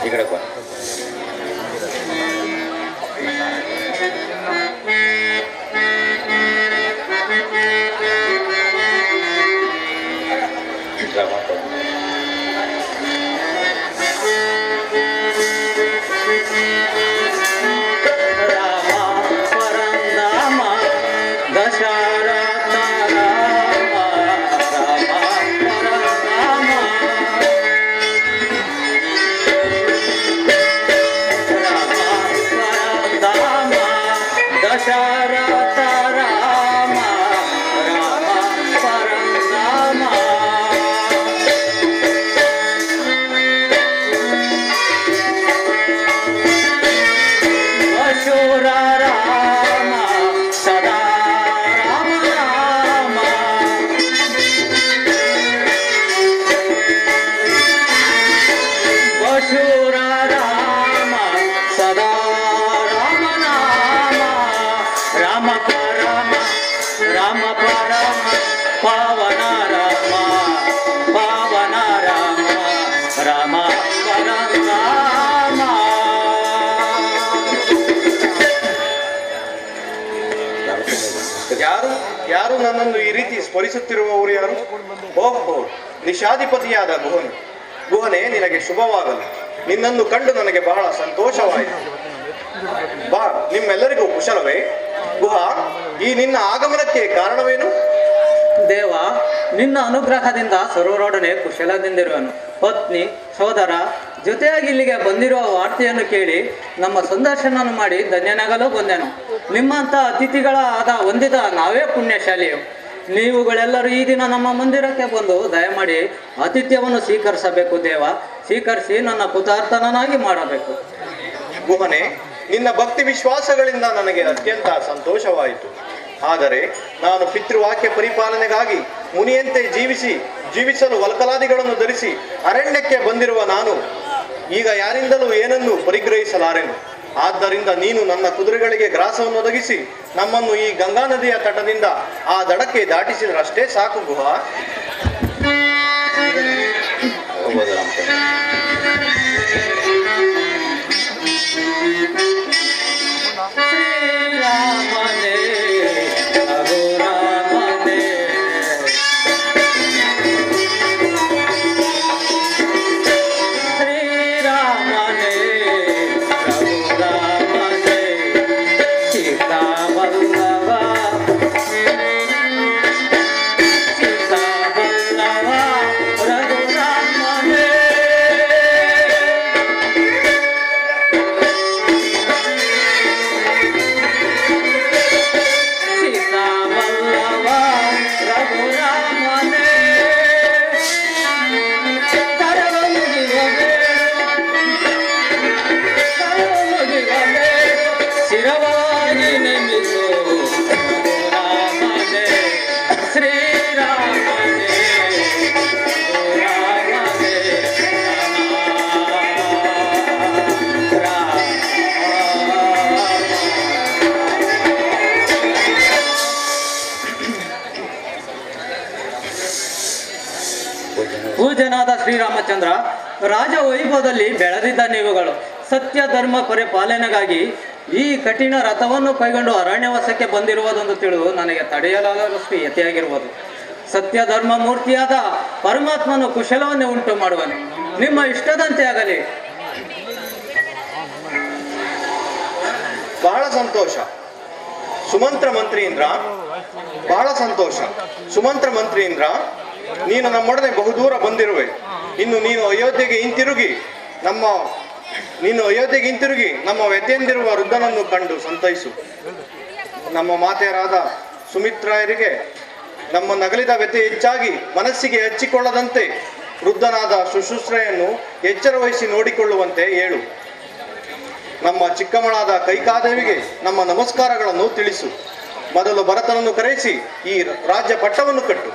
ಈ ಕಡೆ ಬಾ. ಯಾರು ನನ್ನನ್ನು ಈ ರೀತಿ ಸ್ಮರಿಸುತ್ತಿರುವವರು ಯಾರು? ಓಹೋ, ನಿಶಾಧಿಪತಿಯಾದ ಗುಹನೆ, ನಿನಗೆ ಶುಭವಾಗಲು. ನಿನ್ನನ್ನು ಕಂಡು ನನಗೆ ಬಹಳ ಸಂತೋಷವಾಯಿತು. ಬಾ, ನಿಮ್ಮೆಲ್ಲರಿಗೂ ಕುಶಲವೇ? ಗುಹಾ, ಈ ನಿನ್ನ ಆಗಮನಕ್ಕೆ ಕಾರಣವೇನು? ದೇವ, ನಿನ್ನ ಅನುಗ್ರಹದಿಂದ ಸರ್ವರೊಡನೆ ಕುಶಲದಿಂದಿರುವನು. ಪತ್ನಿ ಸೋದರ ಜೊತೆಯಾಗಿ ಇಲ್ಲಿಗೆ ಬಂದಿರುವ ವಾರ್ತೆಯನ್ನು ಕೇಳಿ ನಮ್ಮ ಸಂದರ್ಶನ ಮಾಡಿ ಧನ್ಯನಾಗಲು ಬಂದೆನು. ನಿಮ್ಮಂಥ ಅತಿಥಿಗಳ ಹೊಂದಿದ ನಾವೇ ಪುಣ್ಯಶಾಲಿಯು. ನೀವುಗಳೆಲ್ಲರೂ ಈ ದಿನ ನಮ್ಮ ಮಂದಿರಕ್ಕೆ ಬಂದು ದಯಮಾಡಿ ಆತಿಥ್ಯವನ್ನು ಸ್ವೀಕರಿಸಬೇಕು ದೇವ. ಸ್ವೀಕರಿಸಿ ನನ್ನ ಕೃತಾರ್ಥನಾಗಿ ಮಾಡಬೇಕು. ಗುಹನೆ, ನಿನ್ನ ಭಕ್ತಿ ವಿಶ್ವಾಸಗಳಿಂದ ನನಗೆ ಅತ್ಯಂತ ಸಂತೋಷವಾಯಿತು. ಆದರೆ ನಾನು ಪಿತೃವಾಕ್ಯ ಪರಿಪಾಲನೆಗಾಗಿ ಮುನಿಯಂತೆ ಜೀವಿಸಲು ವಲ್ಕಲಾದಿಗಳನ್ನು ಧರಿಸಿ ಅರಣ್ಯಕ್ಕೆ ಬಂದಿರುವ ನಾನು ಈಗ ಯಾರಿಂದಲೂ ಏನನ್ನು ಪರಿಗ್ರಹಿಸಲಾರೆನು. ಆದ್ದರಿಂದ ನೀನು ನನ್ನ ಕುದುರೆಗಳಿಗೆ ಗ್ರಾಸವನ್ನು ಒದಗಿಸಿ ನಮ್ಮನ್ನು ಈ ಗಂಗಾ ನದಿಯ ತಟದಿಂದ ಆ ದಡಕ್ಕೆ ದಾಟಿಸಿದ್ರಷ್ಟೇ ಸಾಕು ಗುಹಾ. ಪೂಜನಾದ ಶ್ರೀರಾಮಚಂದ್ರ, ರಾಜ ವೈಭವದಲ್ಲಿ ಬೆಳೆದಿದ್ದ ನೀವುಗಳು ಸತ್ಯ ಧರ್ಮ ಪರಿಪಾಲನೆಗಾಗಿ ಈ ಕಠಿಣ ರಥವನ್ನು ಕೈಗೊಂಡು ಅರಣ್ಯವಾಸಕ್ಕೆ ಬಂದಿರುವುದೊಂದು ತಿಳಿದು ನನಗೆ ತಡೆಯಲಾಗದಷ್ಟು ಯತಿಯಾಗಿರುವುದು. ಸತ್ಯ ಧರ್ಮ ಮೂರ್ತಿಯಾದ ಪರಮಾತ್ಮನು ಕುಶಲವನ್ನೇ ಉಂಟು ಮಾಡುವನು. ನಿಮ್ಮ ಇಷ್ಟದಂತೆ ಆಗಲಿ. ಬಹಳ ಸಂತೋಷ ಸುಮಂತ್ರ ಮಂತ್ರಿಯಿಂದ, ಬಹಳ ಸಂತೋಷ ಸುಮಂತ್ರ ಮಂತ್ರಿಯಿಂದ. ನೀನು ನಮ್ಮೊಡನೆ ಬಹುದೂರ ಬಂದಿರುವೆ. ಇನ್ನು ನೀನು ಅಯೋಧ್ಯೆಗೆ ಹಿಂತಿರುಗಿ ನಮ್ಮ ವ್ಯತೆಯಂದಿರುವ ವೃದ್ಧನನ್ನು ಕಂಡು ಸಂತೈಸು. ನಮ್ಮ ಮಾತೆಯರಾದ ಸುಮಿತ್ರಾಯರಿಗೆ ನಮ್ಮ ನಗಲಿದ ವ್ಯತೆ ಹೆಚ್ಚಾಗಿ ಮನಸ್ಸಿಗೆ ಹಚ್ಚಿಕೊಳ್ಳದಂತೆ ವೃದ್ಧನಾದ ಶುಶ್ರೂಷೆಯನ್ನು ಎಚ್ಚರ ವಹಿಸಿ ನೋಡಿಕೊಳ್ಳುವಂತೆ ಹೇಳು. ನಮ್ಮ ಚಿಕ್ಕಮ್ಮಳಾದ ಕೈಕಾದೇವಿಗೆ ನಮ್ಮ ನಮಸ್ಕಾರಗಳನ್ನು ತಿಳಿಸು. ಮೊದಲು ಭರತನನ್ನು ಕರೆಯಿಸಿ ಈ ರಾಜ್ಯ ಪಟ್ಟವನ್ನು ಕಟ್ಟು.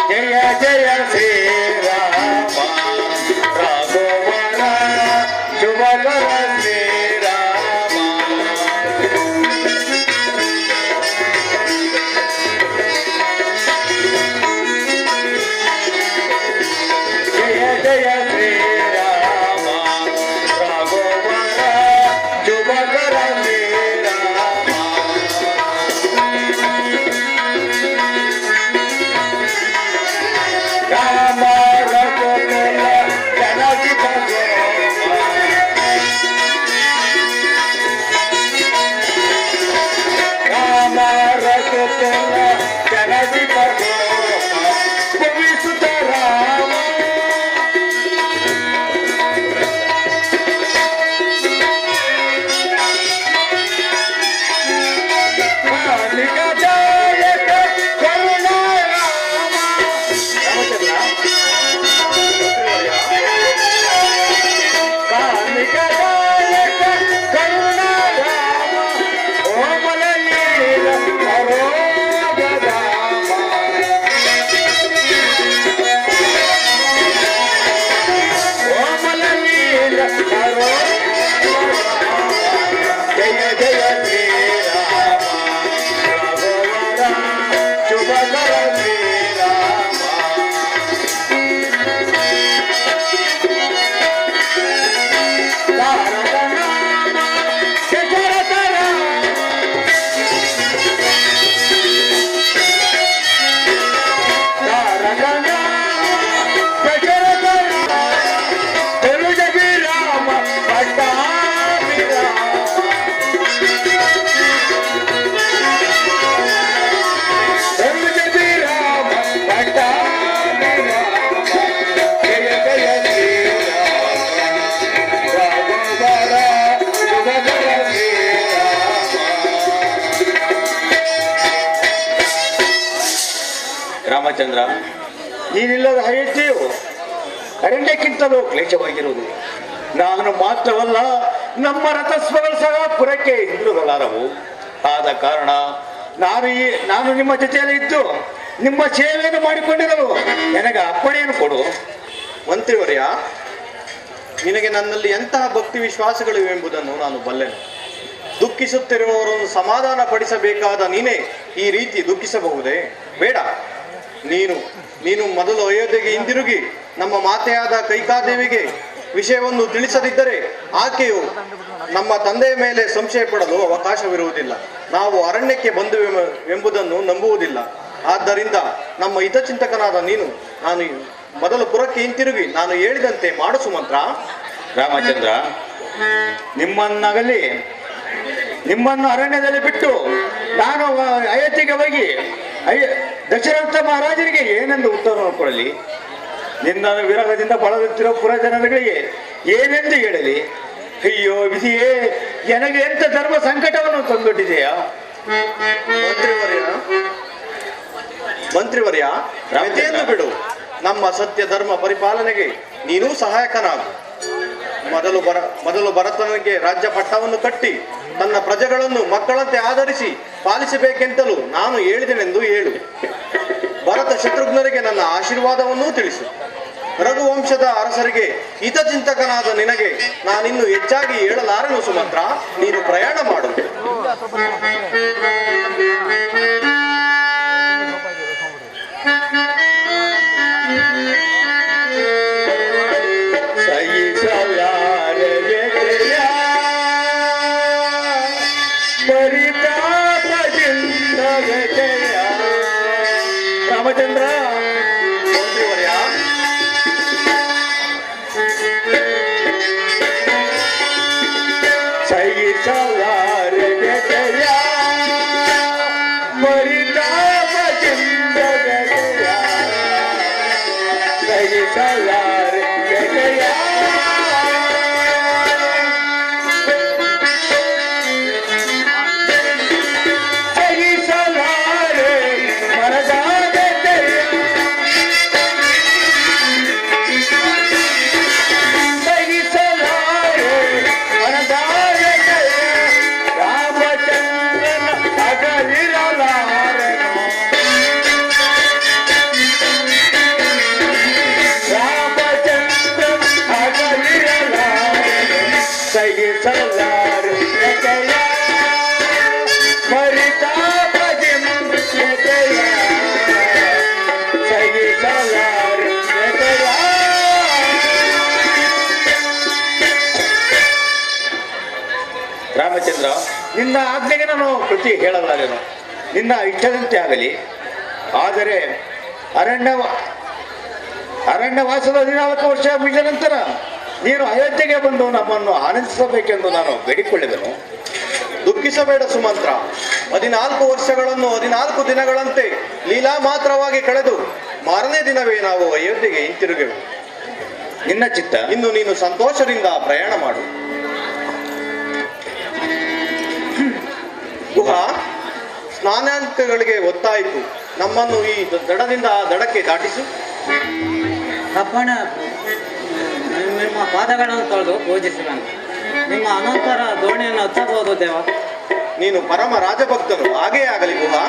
ಜಯ ಜಯ ಶ್ರೀರಾಮ ರಾಘವನ ಶುಭಕರ ಶ್ರೀರಾಮ ರಾಮಚಂದ್ರ, ನೀನಿಲ್ಲದ ಅಯೋಧ್ಯೆಯು ಅರಣ್ಯಕ್ಕಿಂತಲೂ ಕ್ಲೇಶವಾಗಿರುವುದು. ನಾನು ಮಾತ್ರವಲ್ಲ, ನಮ್ಮ ರಥಸ್ವಗಳು ಸಹ ಪುರಕ್ಕೆ ಹಿಂದಿರುಗಲಾರವು. ಆದ ಕಾರಣ ನಾನು ನಿಮ್ಮ ಜೊತೆಯಲ್ಲಿ ಇದ್ದು ನಿಮ್ಮ ಸೇವೆಯನ್ನು ಮಾಡಿಕೊಂಡಿರಲು ನನಗೆ ಅಪ್ಪಣೆಯನ್ನು ಕೊಡು. ಮಂತ್ರಿವರ್ಯ, ನಿನಗೆ ನನ್ನಲ್ಲಿ ಎಂತಹ ಭಕ್ತಿ ವಿಶ್ವಾಸಗಳಿವೆ ಎಂಬುದನ್ನು ನಾನು ಬಲ್ಲೆನು. ದುಃಖಿಸುತ್ತಿರುವವರನ್ನು ಸಮಾಧಾನ ಪಡಿಸಬೇಕಾದ ನೀನೇ ಈ ರೀತಿ ದುಃಖಿಸಬಹುದೇ? ಬೇಡ. ನೀನು ಮೊದಲು ಅಯೋಧ್ಯೆಗೆ ಹಿಂದಿರುಗಿ ನಮ್ಮ ಮಾತೆಯಾದ ಕೈಕಾದೇವಿಗೆ ವಿಷಯವನ್ನು ತಿಳಿಸದಿದ್ದರೆ ಆಕೆಯು ನಮ್ಮ ತಂದೆಯ ಮೇಲೆ ಸಂಶಯ ಪಡಲು ಅವಕಾಶವಿರುವುದಿಲ್ಲ. ನಾವು ಅರಣ್ಯಕ್ಕೆ ಎಂಬುದನ್ನು ನಂಬುವುದಿಲ್ಲ. ಆದ್ದರಿಂದ ನಮ್ಮ ಹಿತಚಿಂತಕನಾದ ನಾನು ಮೊದಲು ಪುರಕ್ಕೆ ಹಿಂತಿರುಗಿ ನಾನು ಹೇಳಿದಂತೆ ಮಾಡು ಸುಮಂತ್ರ. ರಾಮಚಂದ್ರ, ನಿಮ್ಮನ್ನು ಅರಣ್ಯದಲ್ಲಿ ಬಿಟ್ಟು ನಾನು ಅಯೋಧ್ಯೆಗೆ ಹೋಗಿ ದಶರಥ ಮಹಾರಾಜರಿಗೆ ಏನೆಂದು ಉತ್ತರವನ್ನು ಕೊಡಲಿ? ನಿನ್ನ ವಿರಹದಿಂದ ಬಳಲುತ್ತಿರುವ ಪುರ ಜನರಿಗೆ ಏನೆಂದು ಹೇಳಲಿ? ಅಯ್ಯೋ ವಿಧಿಯೇ, ನನಗೆ ಎಂತ ಧರ್ಮ ಸಂಕಟವನ್ನು ತಂದೊಡ್ಡಿದೆಯಾ? ಮಂತ್ರಿವರ್ಯ, ವ್ಯಥೆಯನ್ನು ಬಿಡು. ನಮ್ಮ ಸತ್ಯ ಧರ್ಮ ಪರಿಪಾಲನೆಗೆ ನೀನೂ ಸಹಾಯಕನಾಗು. ಮೊದಲು ಭರತನಿಗೆ ರಾಜ್ಯ ಪಟ್ಟವನ್ನು ಕಟ್ಟಿ ತನ್ನ ಪ್ರಜೆಗಳನ್ನು ಮಕ್ಕಳಂತೆ ಆಧರಿಸಿ ಪಾಲಿಸಬೇಕೆಂತಲೂ ನಾನು ಹೇಳಿದೆನೆಂದು ಹೇಳು. ಭರತ ಶತ್ರುಘ್ನರಿಗೆ ನನ್ನ ಆಶೀರ್ವಾದವನ್ನೂ ತಿಳಿಸು. ರಘುವಂಶದ ಅರಸರಿಗೆ ಹಿತಚಿಂತಕನಾದ ನಿನಗೆ ನಾನಿನ್ನು ಹೆಚ್ಚಾಗಿ ಹೇಳಲಾರೆನು ಸುಮಂತ್ರ. ನೀನು ಪ್ರಯಾಣ ಮಾಡು. ರಾಮಚಂದ್ರ, ರಾಮಚಂದ್ರ, ನಿನ್ನ ಆಜ್ಞೆಗೆ ನಾನು ಪ್ರತಿ ಹೇಳಲಾರೆನು. ನಿನ್ನ ಇಷ್ಟದಂತೆ ಆಗಲಿ. ಆದರೆ ಅರಣ್ಯವಾಸದ 14 ವರ್ಷ ಮುಗಿದ ನಂತರ ನೀನು ಅಯೋಧ್ಯೆಗೆ ಬಂದು ನಮ್ಮನ್ನು ಆನಂದಿಸಬೇಕೆಂದು ನಾನು ಬೇಡಿಕೊಳ್ಳಿದೆನು. ದುಃಖಿಸಬೇಡ ಸುಮಂತ್ರ. 14 ವರ್ಷಗಳನ್ನು 14 ದಿನಗಳಂತೆ ಲೀಲಾ ಮಾತ್ರವಾಗಿ ಕಳೆದು ಮಾರನೇ ದಿನವೇ ನಾವು ಅಯೋಧ್ಯೆಗೆ ಹಿಂತಿರುಗೆವು. ನಿನ್ನ ಚಿತ್ತ. ಇನ್ನು ನೀನು ಸಂತೋಷದಿಂದ ಪ್ರಯಾಣ ಮಾಡು. ಗುಹಾ, ಸ್ನಾನಾಂಕಗಳಿಗೆ ಒತ್ತಾಯಿತು. ನಮ್ಮನ್ನು ಈ ದಡದಿಂದ ಆ ದಡಕ್ಕೆ ದಾಟಿಸು. ಅಪ್ಪಣ, ನಿಮ್ಮ ಪಾದಗಳನ್ನು ತೊಳೆದು ಪೂಜಿಸುವನು. ನಿಮ್ಮ ಅನಂತರ ದೋಣಿಯನ್ನು ಹತ್ತಬಹುದು ದೇವ. ನೀನು ಪರಮ ರಾಜಭಕ್ತನು, ಹಾಗೇ ಆಗಲಿ ಗುಹಾ.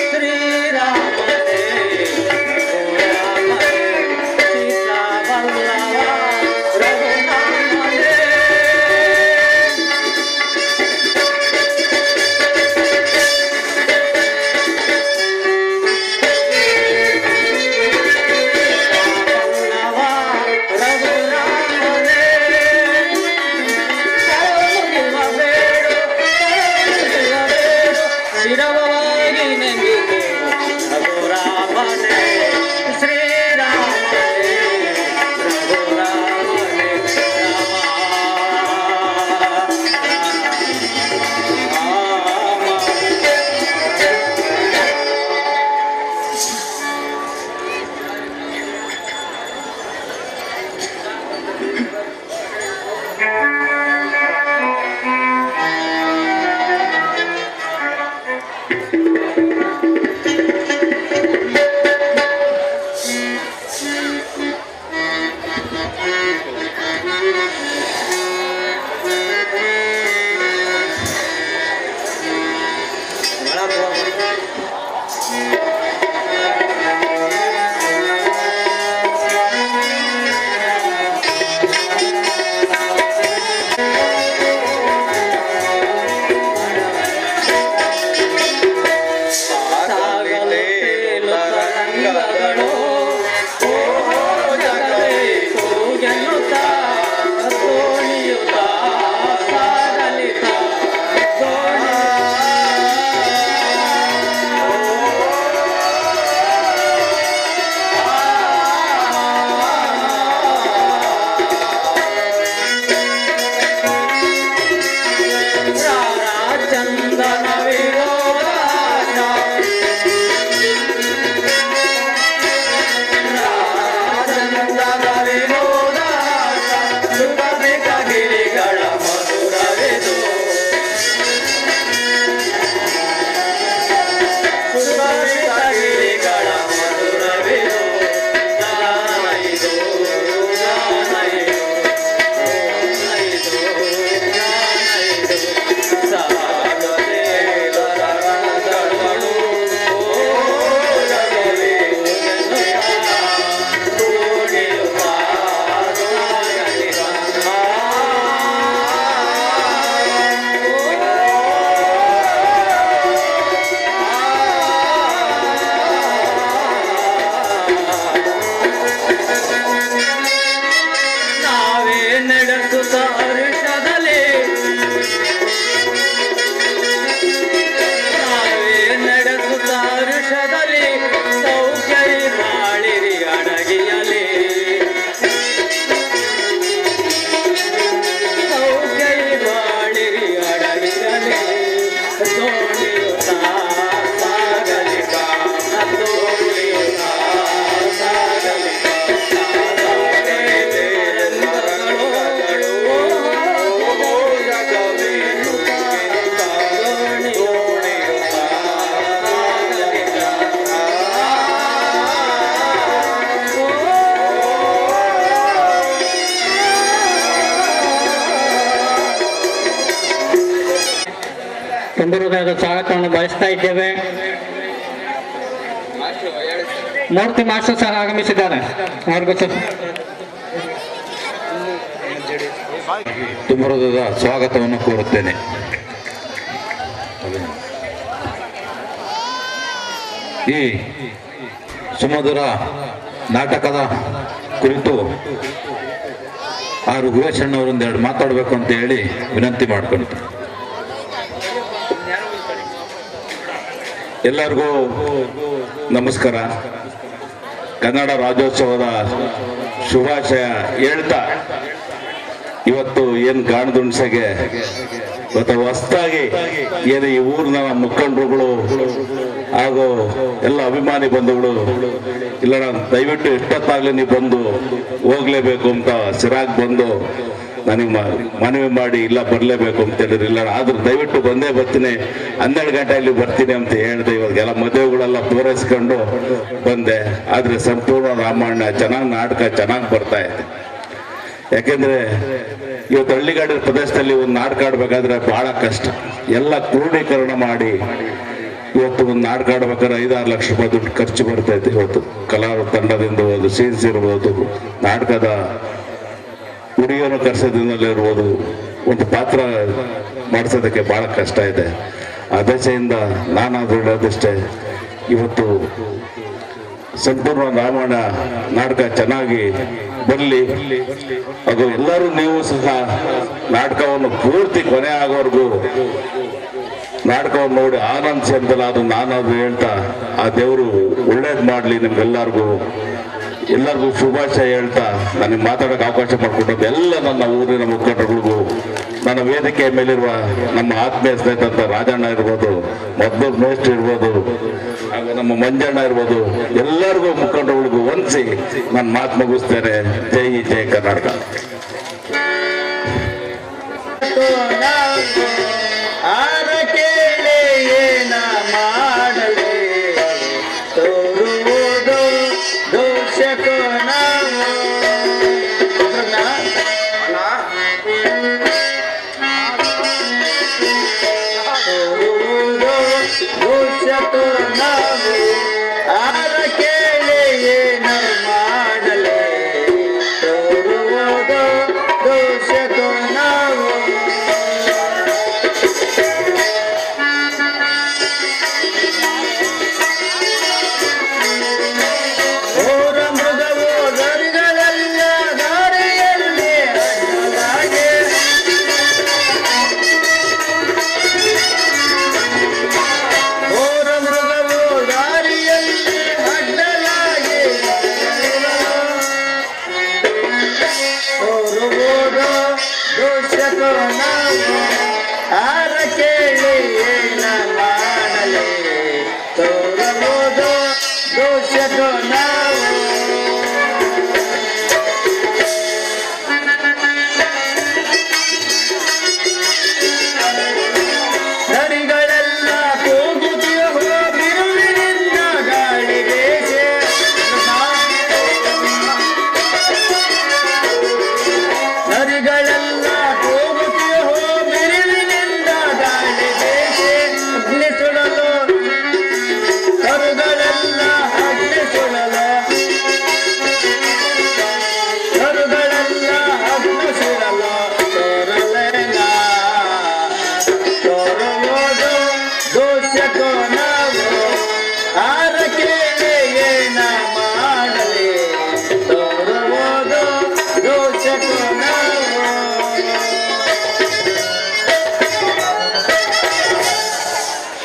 ಶ್ರೀರಾಮ ತುಂಬುವುದಾದ ಸ್ವಾಗತವನ್ನು ಬಯಸ್ತಾ ಇದ್ದೇವೆ. ಮೂರ್ತಿ ಮಾಸ್ಟರ್ ಸಹ ಆಗಮಿಸಿದ್ದಾರೆ. ಅವ್ರಿಗೂ ತುಂಬುವುದಾದ ಸ್ವಾಗತವನ್ನು ಕೋರುತ್ತೇನೆ. ಈ ಸುಮಧುರ ನಾಟಕದ ಕುರಿತು ಆರು ಗುರುವೇಶಣ್ಣವರೊಂದೆರಡು ಮಾತಾಡಬೇಕು ಅಂತ ಹೇಳಿ ವಿನಂತಿ ಮಾಡ್ಕೊಳ್ತೀನಿ. ಎಲ್ಲರಿಗೂ ನಮಸ್ಕಾರ. ಕನ್ನಡ ರಾಜ್ಯೋತ್ಸವದ ಶುಭಾಶಯ ಹೇಳ್ತಾ, ಇವತ್ತು ಏನು ಗಾಣದುಣ್ಸೆಗೆ ಇವತ್ತು ಹೊಸದಾಗಿ ಏನು ಈ ಊರಿನ ಮುಖಂಡರುಗಳು ಹಾಗೂ ಎಲ್ಲ ಅಭಿಮಾನಿ ಬಂಧುಗಳು ಇಲ್ಲ, ನಾನು ದಯವಿಟ್ಟು ಎಷ್ಟೊತ್ತಾಗಲಿ ನೀವು ಬಂದು ಹೋಗ್ಲೇಬೇಕು ಅಂತ ಸಿರಾಗ್ ಬಂದು ನನಗೆ ಮನವಿ ಮಾಡಿ ಇಲ್ಲ ಬರಲೇಬೇಕು ಅಂತ ಹೇಳಿದ್ರು. ಇಲ್ಲ ಆದ್ರೂ ದಯವಿಟ್ಟು ಬಂದೇ ಬರ್ತೀನಿ, 12 ಗಂಟೆಯಲ್ಲಿ ಬರ್ತೀನಿ ಅಂತ ಹೇಳಿದೆ. ಇವಾಗೆಲ್ಲ ಮದುವೆಗಳೆಲ್ಲ ಪೂರೈಸ್ಕೊಂಡು ಬಂದೆ. ಆದರೆ ಸಂಪೂರ್ಣ ರಾಮಾಯಣ ಚೆನ್ನಾಗಿ ನಾಟಕ ಚೆನ್ನಾಗಿ ಬರ್ತಾ ಇದೆ. ಯಾಕೆಂದ್ರೆ ಇವತ್ತು ಹಳ್ಳಿಗಾಡಿನ ಪ್ರದೇಶದಲ್ಲಿ ಒಂದು ನಾಟಕ ಆಡ್ಬೇಕಾದ್ರೆ ಬಹಳ ಕಷ್ಟ. ಎಲ್ಲ ಕ್ರೋಢೀಕರಣ ಮಾಡಿ ಇವತ್ತು ಒಂದು ನಾಟಕ ಆಡ್ಬೇಕಾದ್ರೆ 5-6 ಲಕ್ಷ ರೂಪಾಯಿ ದುಡ್ಡು ಖರ್ಚು ಬರ್ತಾ ಇದೆ. ಇವತ್ತು ಕಲಾವಿದ ತಂಡದಿಂದ ಒಂದು ಸೀನ್ಸ್ ಇರ್ಬೋದು, ನಾಟಕದ ಹುಡುಗಿಯನ್ನು ಕರ್ಸೋದ್ರಿಂದಲೇ ಒಂದು ಪಾತ್ರ ಮಾಡಿಸೋದಕ್ಕೆ ಬಹಳ ಕಷ್ಟ ಇದೆ. ಆ ದಶೆಯಿಂದ ನಾನಾದ್ರೂ ಹೇಳೋದಿಷ್ಟೇ, ಇವತ್ತು ಸಂಪೂರ್ಣ ರಾಮಾಯಣ ನಾಟಕ ಚೆನ್ನಾಗಿ ಬರಲಿ. ಅದು ಎಲ್ಲರೂ ನೀವು ಸಹ ನಾಟಕವನ್ನು ಪೂರ್ತಿ ಕೊನೆ ಆಗೋವರೆಗೂ ನಾಟಕವನ್ನು ನೋಡಿ ಆನಂದಿಸಿ ಅಂತಲ್ಲ, ಅದು ನಾನಾದ್ರೂ ಹೇಳ್ತಾ ಆ ದೇವರು ಒಳ್ಳೇದು ಮಾಡಲಿ ನಿಮ್ಗೆಲ್ಲರಿಗೂ. ಎಲ್ಲರಿಗೂ ಶುಭಾಶಯ ಹೇಳ್ತಾ ನನಗೆ ಮಾತಾಡೋಕೆ ಅವಕಾಶ ಮಾಡಿಕೊಟ್ಟದ್ದು ಎಲ್ಲ ನನ್ನ ಊರಿನ ಮುಖಂಡರಿಗೂ, ನನ್ನ ವೇದಿಕೆ ಮೇಲಿರುವ ನಮ್ಮ ಆತ್ಮೀಯ ಸ್ನೇಹಿತ ರಾಜಣ್ಣ ಇರ್ಬೋದು, ಮದ್ದೂರು ಮೇಷ್ಟ್ರು ಇರ್ಬೋದು, ಹಾಗೂ ನಮ್ಮ ಮಂಜಣ್ಣ ಇರ್ಬೋದು, ಎಲ್ಲರಿಗೂ ಮುಖಂಡರುಗಳಿಗೂ ವಂದಿಸಿ ನಾನು ಮಾತು ಮುಗಿಸ್ತೇನೆ. ಜೈ ಜೈ ಕರ್ನಾಟಕ.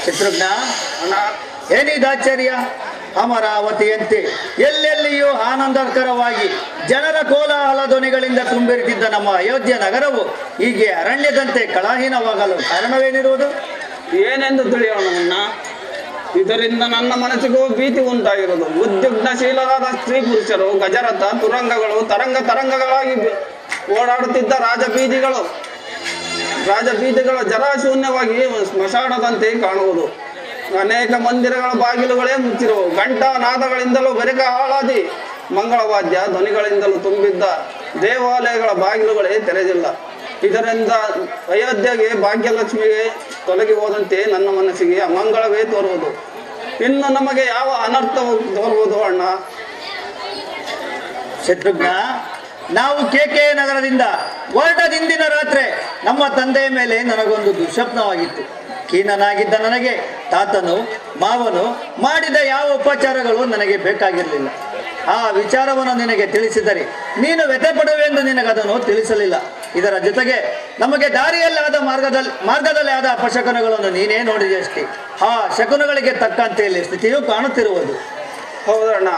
ಶತ್ರುಘ್ನ, ಏನಿದಾಶ್ಚರ್ಯ? ಅಮರಾವತಿಯಂತೆ ಎಲ್ಲೆಲ್ಲಿಯೂ ಆನಂದಕರವಾಗಿ ಜನರ ಕೋಲಾಹಲ ಧ್ವನಿಗಳಿಂದ ತುಂಬಿರುತ್ತಿದ್ದ ನಮ್ಮ ಅಯೋಧ್ಯ ನಗರವು ಹೀಗೆ ಅರಣ್ಯದಂತೆ ಕಳಹೀನವಾಗಲು ಕಾರಣವೇನಿರುವುದು? ಏನೆಂದು ತಿಳಿಯೋಣ ಮುನ್ನ. ಇದರಿಂದ ನನ್ನ ಮನಸ್ಸಿಗೂ ಭೀತಿ ಉಂಟಾಗಿರುವುದು. ಉದ್ವಿಗ್ನಶೀಲರಾದ ಸ್ತ್ರೀ ಪುರುಷರು ಗಜರಥ ತುರಂಗಗಳು ತರಂಗಗಳಾಗಿ ಓಡಾಡುತ್ತಿದ್ದ ರಾಜಬೀದಿಗಳು ಜರಾಶೂನ್ಯವಾಗಿ ಸ್ಮಶಾನದಂತೆ ಕಾಣುವುದು. ಅನೇಕ ಮಂದಿರಗಳ ಬಾಗಿಲುಗಳೇ ಮುಚ್ಚಿರುವು. ಘಂಟಾನಾದಗಳಿಂದಲೂ ಬೆರಗ ಹಾಳಾದಿ ಮಂಗಳವಾದ್ಯ ಧ್ವನಿಗಳಿಂದಲೂ ತುಂಬಿದ್ದ ದೇವಾಲಯಗಳ ಬಾಗಿಲುಗಳೇ ತೆರೆದಿಲ್ಲ. ಇದರಿಂದ ಅಯೋಧ್ಯೆಗೆ ಭಾಗ್ಯಲಕ್ಷ್ಮಿಗೆ ತೊಲಗಿ ಹೋದಂತೆ ನನ್ನ ಮನಸ್ಸಿಗೆ ಅಮಂಗಳವೇ ತೋರುವುದು. ಇನ್ನು ನಮಗೆ ಯಾವ ಅನರ್ಥವು ತೋರುವುದು ಅಣ್ಣ? ಶತ್ರುಘ್ನ, ನಾವು KK ನಗರದಿಂದ ಹೊರಟ ದಿಂದಿನ ರಾತ್ರಿ ನಮ್ಮ ತಂದೆಯ ಮೇಲೆ ನನಗೊಂದು ದುಃಸ್ವಪ್ನವಾಗಿತ್ತು. ಖೀನನಾಗಿದ್ದ ನನಗೆ ತಾತನು ಮಾವನು ಮಾಡಿದ ಯಾವ ಉಪಚಾರಗಳು ನನಗೆ ಬೇಕಾಗಿರಲಿಲ್ಲ. ಆ ವಿಚಾರವನ್ನು ನಿನಗೆ ತಿಳಿಸಿದರೆ ನೀನು ವ್ಯಥೆಪಡುವೆಂದು ನಿನಗದನ್ನು ತಿಳಿಸಲಿಲ್ಲ. ಇದರ ಜೊತೆಗೆ ನಮಗೆ ದಾರಿಯಲ್ಲಾದ ಮಾರ್ಗದಲ್ಲಿ ಆದ ಅಪಶಕನಗಳನ್ನು ನೀನೇ ನೋಡಿದೆಯಷ್ಟೇ. ಆ ಶಕುನಗಳಿಗೆ ತಕ್ಕಂತೆ ಇಲ್ಲಿ ಸ್ಥಿತಿಯು ಕಾಣುತ್ತಿರುವುದು. ಹೌದಣ್ಣ,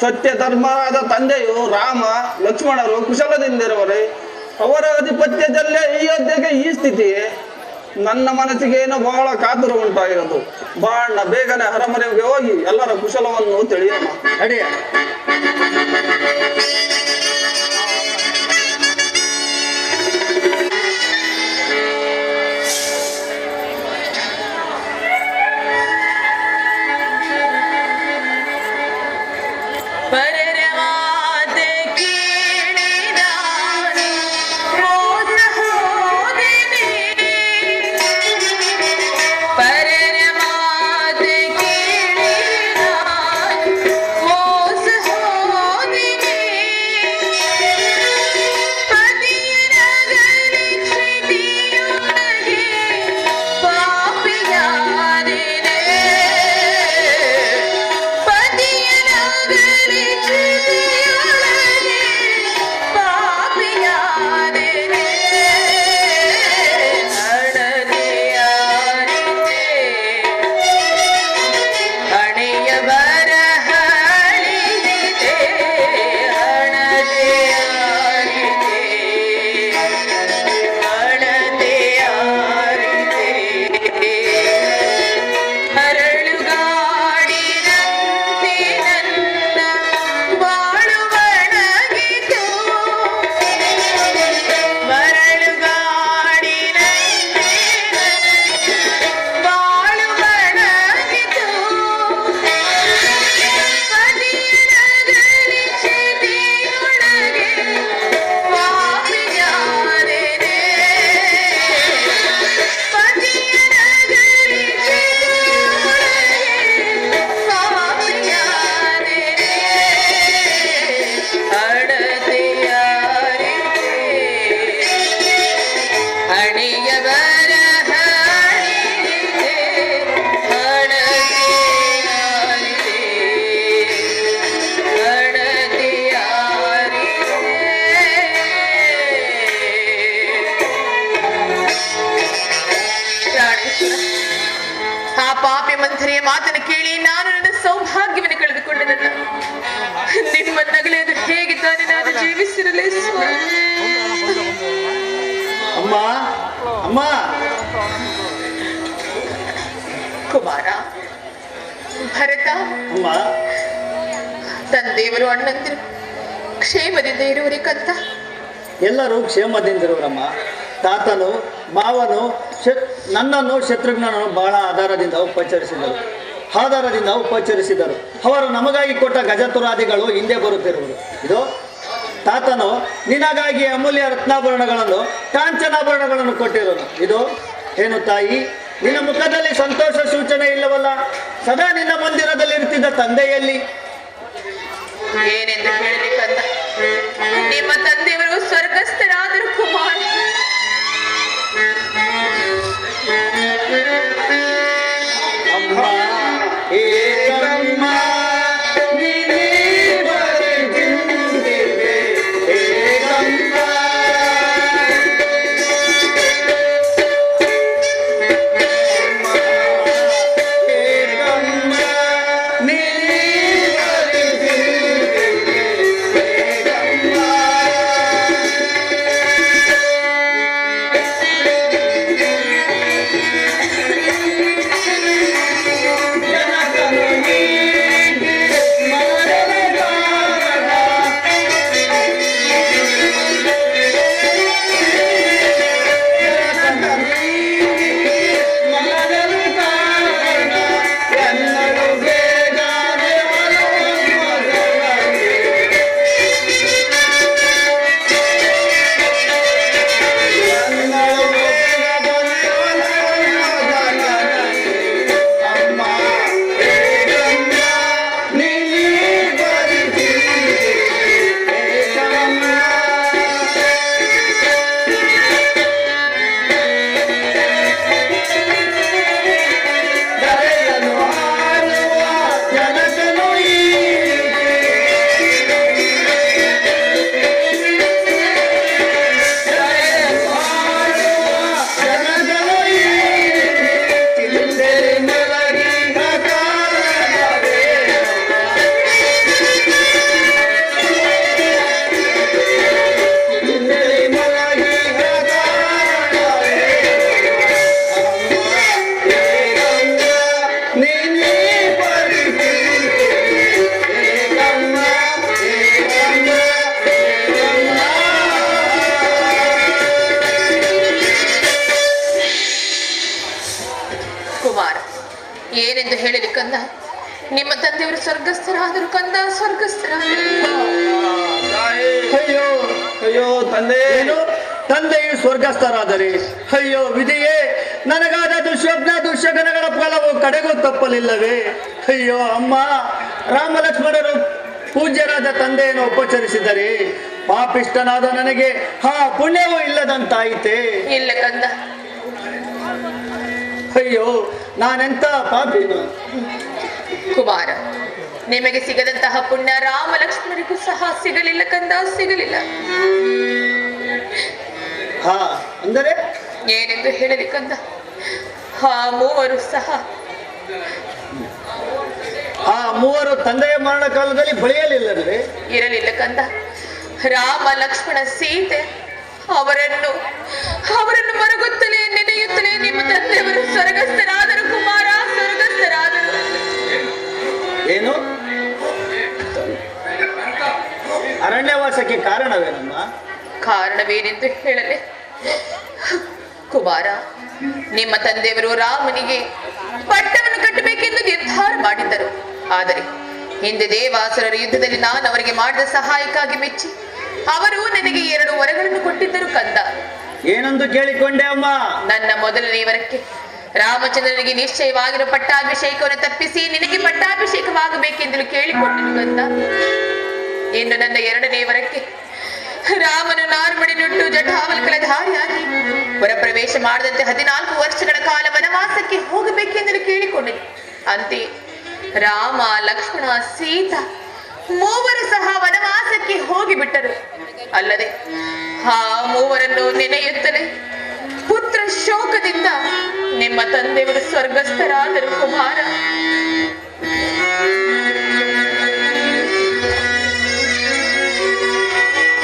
ಸತ್ಯ ಧರ್ಮದ ತಂದೆಯು ರಾಮ ಲಕ್ಷ್ಮಣರು ಕುಶಲದಿಂದಿರುವರೆ. ಅವರ ಆಧಿಪತ್ಯದಲ್ಲೇ ಈ ಅಧ್ಯಕ್ಕೆ ಈ ಸ್ಥಿತಿಯೇ. ನನ್ನ ಮನಸ್ಸಿಗೇನೋ ಬಹಳ ಕಾತುರ ಉಂಟಾಗಿರೋದು. ಬಾಣ ಬೇಗನೆ ಅರಮನೆಗೆ ಹೋಗಿ ಎಲ್ಲರ ಕುಶಲವನ್ನು ತಿಳಿಯೋಣ. ಅಡಿಯ ಮಾತನ್ನು ಕೇಳಿ ನಾನು ನನ್ನ ಸೌಭಾಗ್ಯವನ್ನು ಕಳೆದುಕೊಂಡನಲ್ಲ. ನಿಮ್ಮ ನಗಲೆದು ಹೇಗೆ ತಾನೇ ನಾನು ಜೀವಿಸಿರಲೇ ಸ್ವಾಮಿ. ಅಮ್ಮ ಅಮ್ಮ ಕುಮಾರ, ಭರತ, ಅಮ್ಮ, ತಂದೆಯವರು ಅಣ್ಣಂದಿರು ಕ್ಷೇಮದಿಂದ ಇರುವರಿಕಂತ ಎಲ್ಲರೂ ಕ್ಷೇಮದಿಂದಿರುವರಮ್ಮ. ತಾತನು ಮಾವನು ನನ್ನನ್ನು ಶತ್ರುಘ್ನನು ಬಹಳ ಆಧಾರದಿಂದ ಉಪಚರಿಸಿದರು. ಅವರು ನಮಗಾಗಿ ಕೊಟ್ಟ ಗಜತುರಾದಿಗಳು ಹಿಂದೆ ಬರುತ್ತಿರುವುದು. ಇದು ತಾತನು ನಿನಗಾಗಿ ಅಮೂಲ್ಯ ರತ್ನಾಭರಣಗಳನ್ನು ಕಾಂಚನಾಭರಣಗಳನ್ನು ಕೊಟ್ಟಿರೋನು. ಇದು ಏನು ತಾಯಿ, ನಿನ್ನ ಮುಖದಲ್ಲಿ ಸಂತೋಷ ಸೂಚನೆ ಇಲ್ಲವಲ್ಲ? ಸದಾ ನಿನ್ನ ಮಂದಿರದಲ್ಲಿ ಇರ್ತಿದ್ದ ತಂದೆಯಲ್ಲಿ ಏನೆಂದು ಹೇಳಲಿಕ್ಕಂತ? ನಿಮ್ಮ ತಂದೆಯವರು ಸ್ವರ್ಗಸ್ಥರಾದರು ಕುಮಾರ. ಅಮ್ಮ ಏಕಮ್ಮ ನೀನೇ ಬರೆದಿಂದಿವೆ ಏಕಮ್ಮ ಏಕಮ್ಮ ನೀನೇ ಬರೆದಿಂದಿವೆ ಏಕಮ್ಮ ಕುಮಾರ, ಏನೆಂದು ಹೇಳಲಿ ಕಂದ? ನಿಮ್ಮ ತಂದೆಯವರು ಸ್ವರ್ಗಸ್ಥರಾದರು ಕಂದ, ಸ್ವರ್ಗಸ್ಥರಾದರು. ಅಯ್ಯೋ ಅಯ್ಯೋ ತಂದೆ, ಏನು ತಂದೆಯು ಸ್ವರ್ಗಸ್ಥರಾದರೆ ಅಯ್ಯೋ ವಿಧಿಯೇ, ನನಗಾದ ದುಶ್ಶಕನಗಳ ಫಲವು ಕಡೆಗೂ ತಪ್ಪಲಿಲ್ಲವೇ? ಅಯ್ಯೋ ಅಮ್ಮ, ರಾಮ ಲಕ್ಷ್ಮಣರು ಪೂಜ್ಯರಾದ ತಂದೆಯನ್ನು ಉಪಚರಿಸಿದರೆ ಪಾಪಿಷ್ಟನಾದ ನನಗೆ ಪುಣ್ಯವೂ ಇಲ್ಲದಂತಾಯಿತೆ. ಇಲ್ಲ ಕಂದ. ಅಯ್ಯೋ ನಾನೆಂತ ಪಾಪಿನ. ಕುಮಾರ, ನಿಮಗೆ ಸಿಗದಂತಹ ಪುಣ್ಯ ರಾಮ ಲಕ್ಷ್ಮಣರಿಗೂ ಸಹ ಸಿಗಲಿಲ್ಲ ಕಂದ, ಸಿಗಲಿಲ್ಲ. ಅಂದರೆ ಏನೆಂದು ಹೇಳಲಿ ಕಂದ? ಮೂವರು ಸಹ ಮೂವರು ತಂದೆಯ ಮರಣ ಕಾಲದಲ್ಲಿ ಬಳಿಯಲಿಲ್ಲವೇ? ಇರಲಿಲ್ಲ ಕಂದ. ರಾಮ ಲಕ್ಷ್ಮಣ ಸೀತೆ ಅವರನ್ನು ಮರಗುತ್ತಲೇ ನೆನೆಯುತ್ತಲೇ ನಿಮ್ಮ ತಂದೆಯವರು ಸ್ವರ್ಗಸ್ಥರಾದರು ಕುಮಾರ, ಸ್ವರ್ಗಸ್ಥರಾದರು. ಏನು ಅರಣ್ಯವಾಸಕ್ಕೆ ಕಾರಣವೇನಮ್ಮ? ಕಾರಣವೇನೆಂದು ಹೇಳಲೆ ಕುಮಾರ, ನಿಮ್ಮ ತಂದೆಯವರು ರಾಮನಿಗೆ ಪಟ್ಟವನ್ನು ಕಟ್ಟಬೇಕೆಂದು ನಿರ್ಧಾರ ಮಾಡಿದ್ದರು. ಆದರೆ ಹಿಂದೆ ದೇವಾಸುರರ ಯುದ್ಧದಲ್ಲಿ ನಾನು ಅವರಿಗೆ ಮಾಡಿದ ಸಹಾಯಕ್ಕಾಗಿ ಮೆಚ್ಚಿ ಅವರು ನನಗೆ 2 ವರಗಳನ್ನು ಕೊಟ್ಟಿದ್ದರು ಕಂದ. ಏನಂದು ಕೇಳಿಕೊಂಡೆ ಅಮ್ಮ? ನನ್ನ ಮೊದಲನೇ ವರಕ್ಕೆ ರಾಮಚಂದ್ರನಿಗೆ ನಿಶ್ಚಯವಾಗಿರುವ ಪಟ್ಟಾಭಿಷೇಕವನ್ನು ತಪ್ಪಿಸಿ ನಿನಗೆ ಪಟ್ಟಾಭಿಷೇಕವಾಗಬೇಕೆಂದು ಕೇಳಿಕೊಂಡನು ಕಂದ. ಇನ್ನು ನನ್ನ 2ನೇ ವರಕ್ಕೆ ರಾಮನು ನಾರ್ಮಡಿ ನುಟ್ಟು ಜಟಾವಲ್ಕಲ ಧಾರಿಯಾಗಿ ಪುರಪ್ರವೇಶ ಮಾಡದಂತೆ 14 ವರ್ಷಗಳ ಕಾಲ ವನವಾಸಕ್ಕೆ ಹೋಗಬೇಕೆಂದು ಕೇಳಿಕೊಂಡನು. ಅಂತೆ ರಾಮ ಲಕ್ಷ್ಮಣ ಸೀತಾ ಮೂವರು ಸಹ ವನವಾಸಕ್ಕೆ ಹೋಗಿಬಿಟ್ಟರು. ಅಲ್ಲದೆ ಮೂವರನ್ನು ನೆನೆಯುತ್ತಲೇ ಪುತ್ರ ಶೋಕದಿಂದ ನಿಮ್ಮ ತಂದೆಯವರು ಸ್ವರ್ಗಸ್ಥರಾದರು ಕುಮಾರ.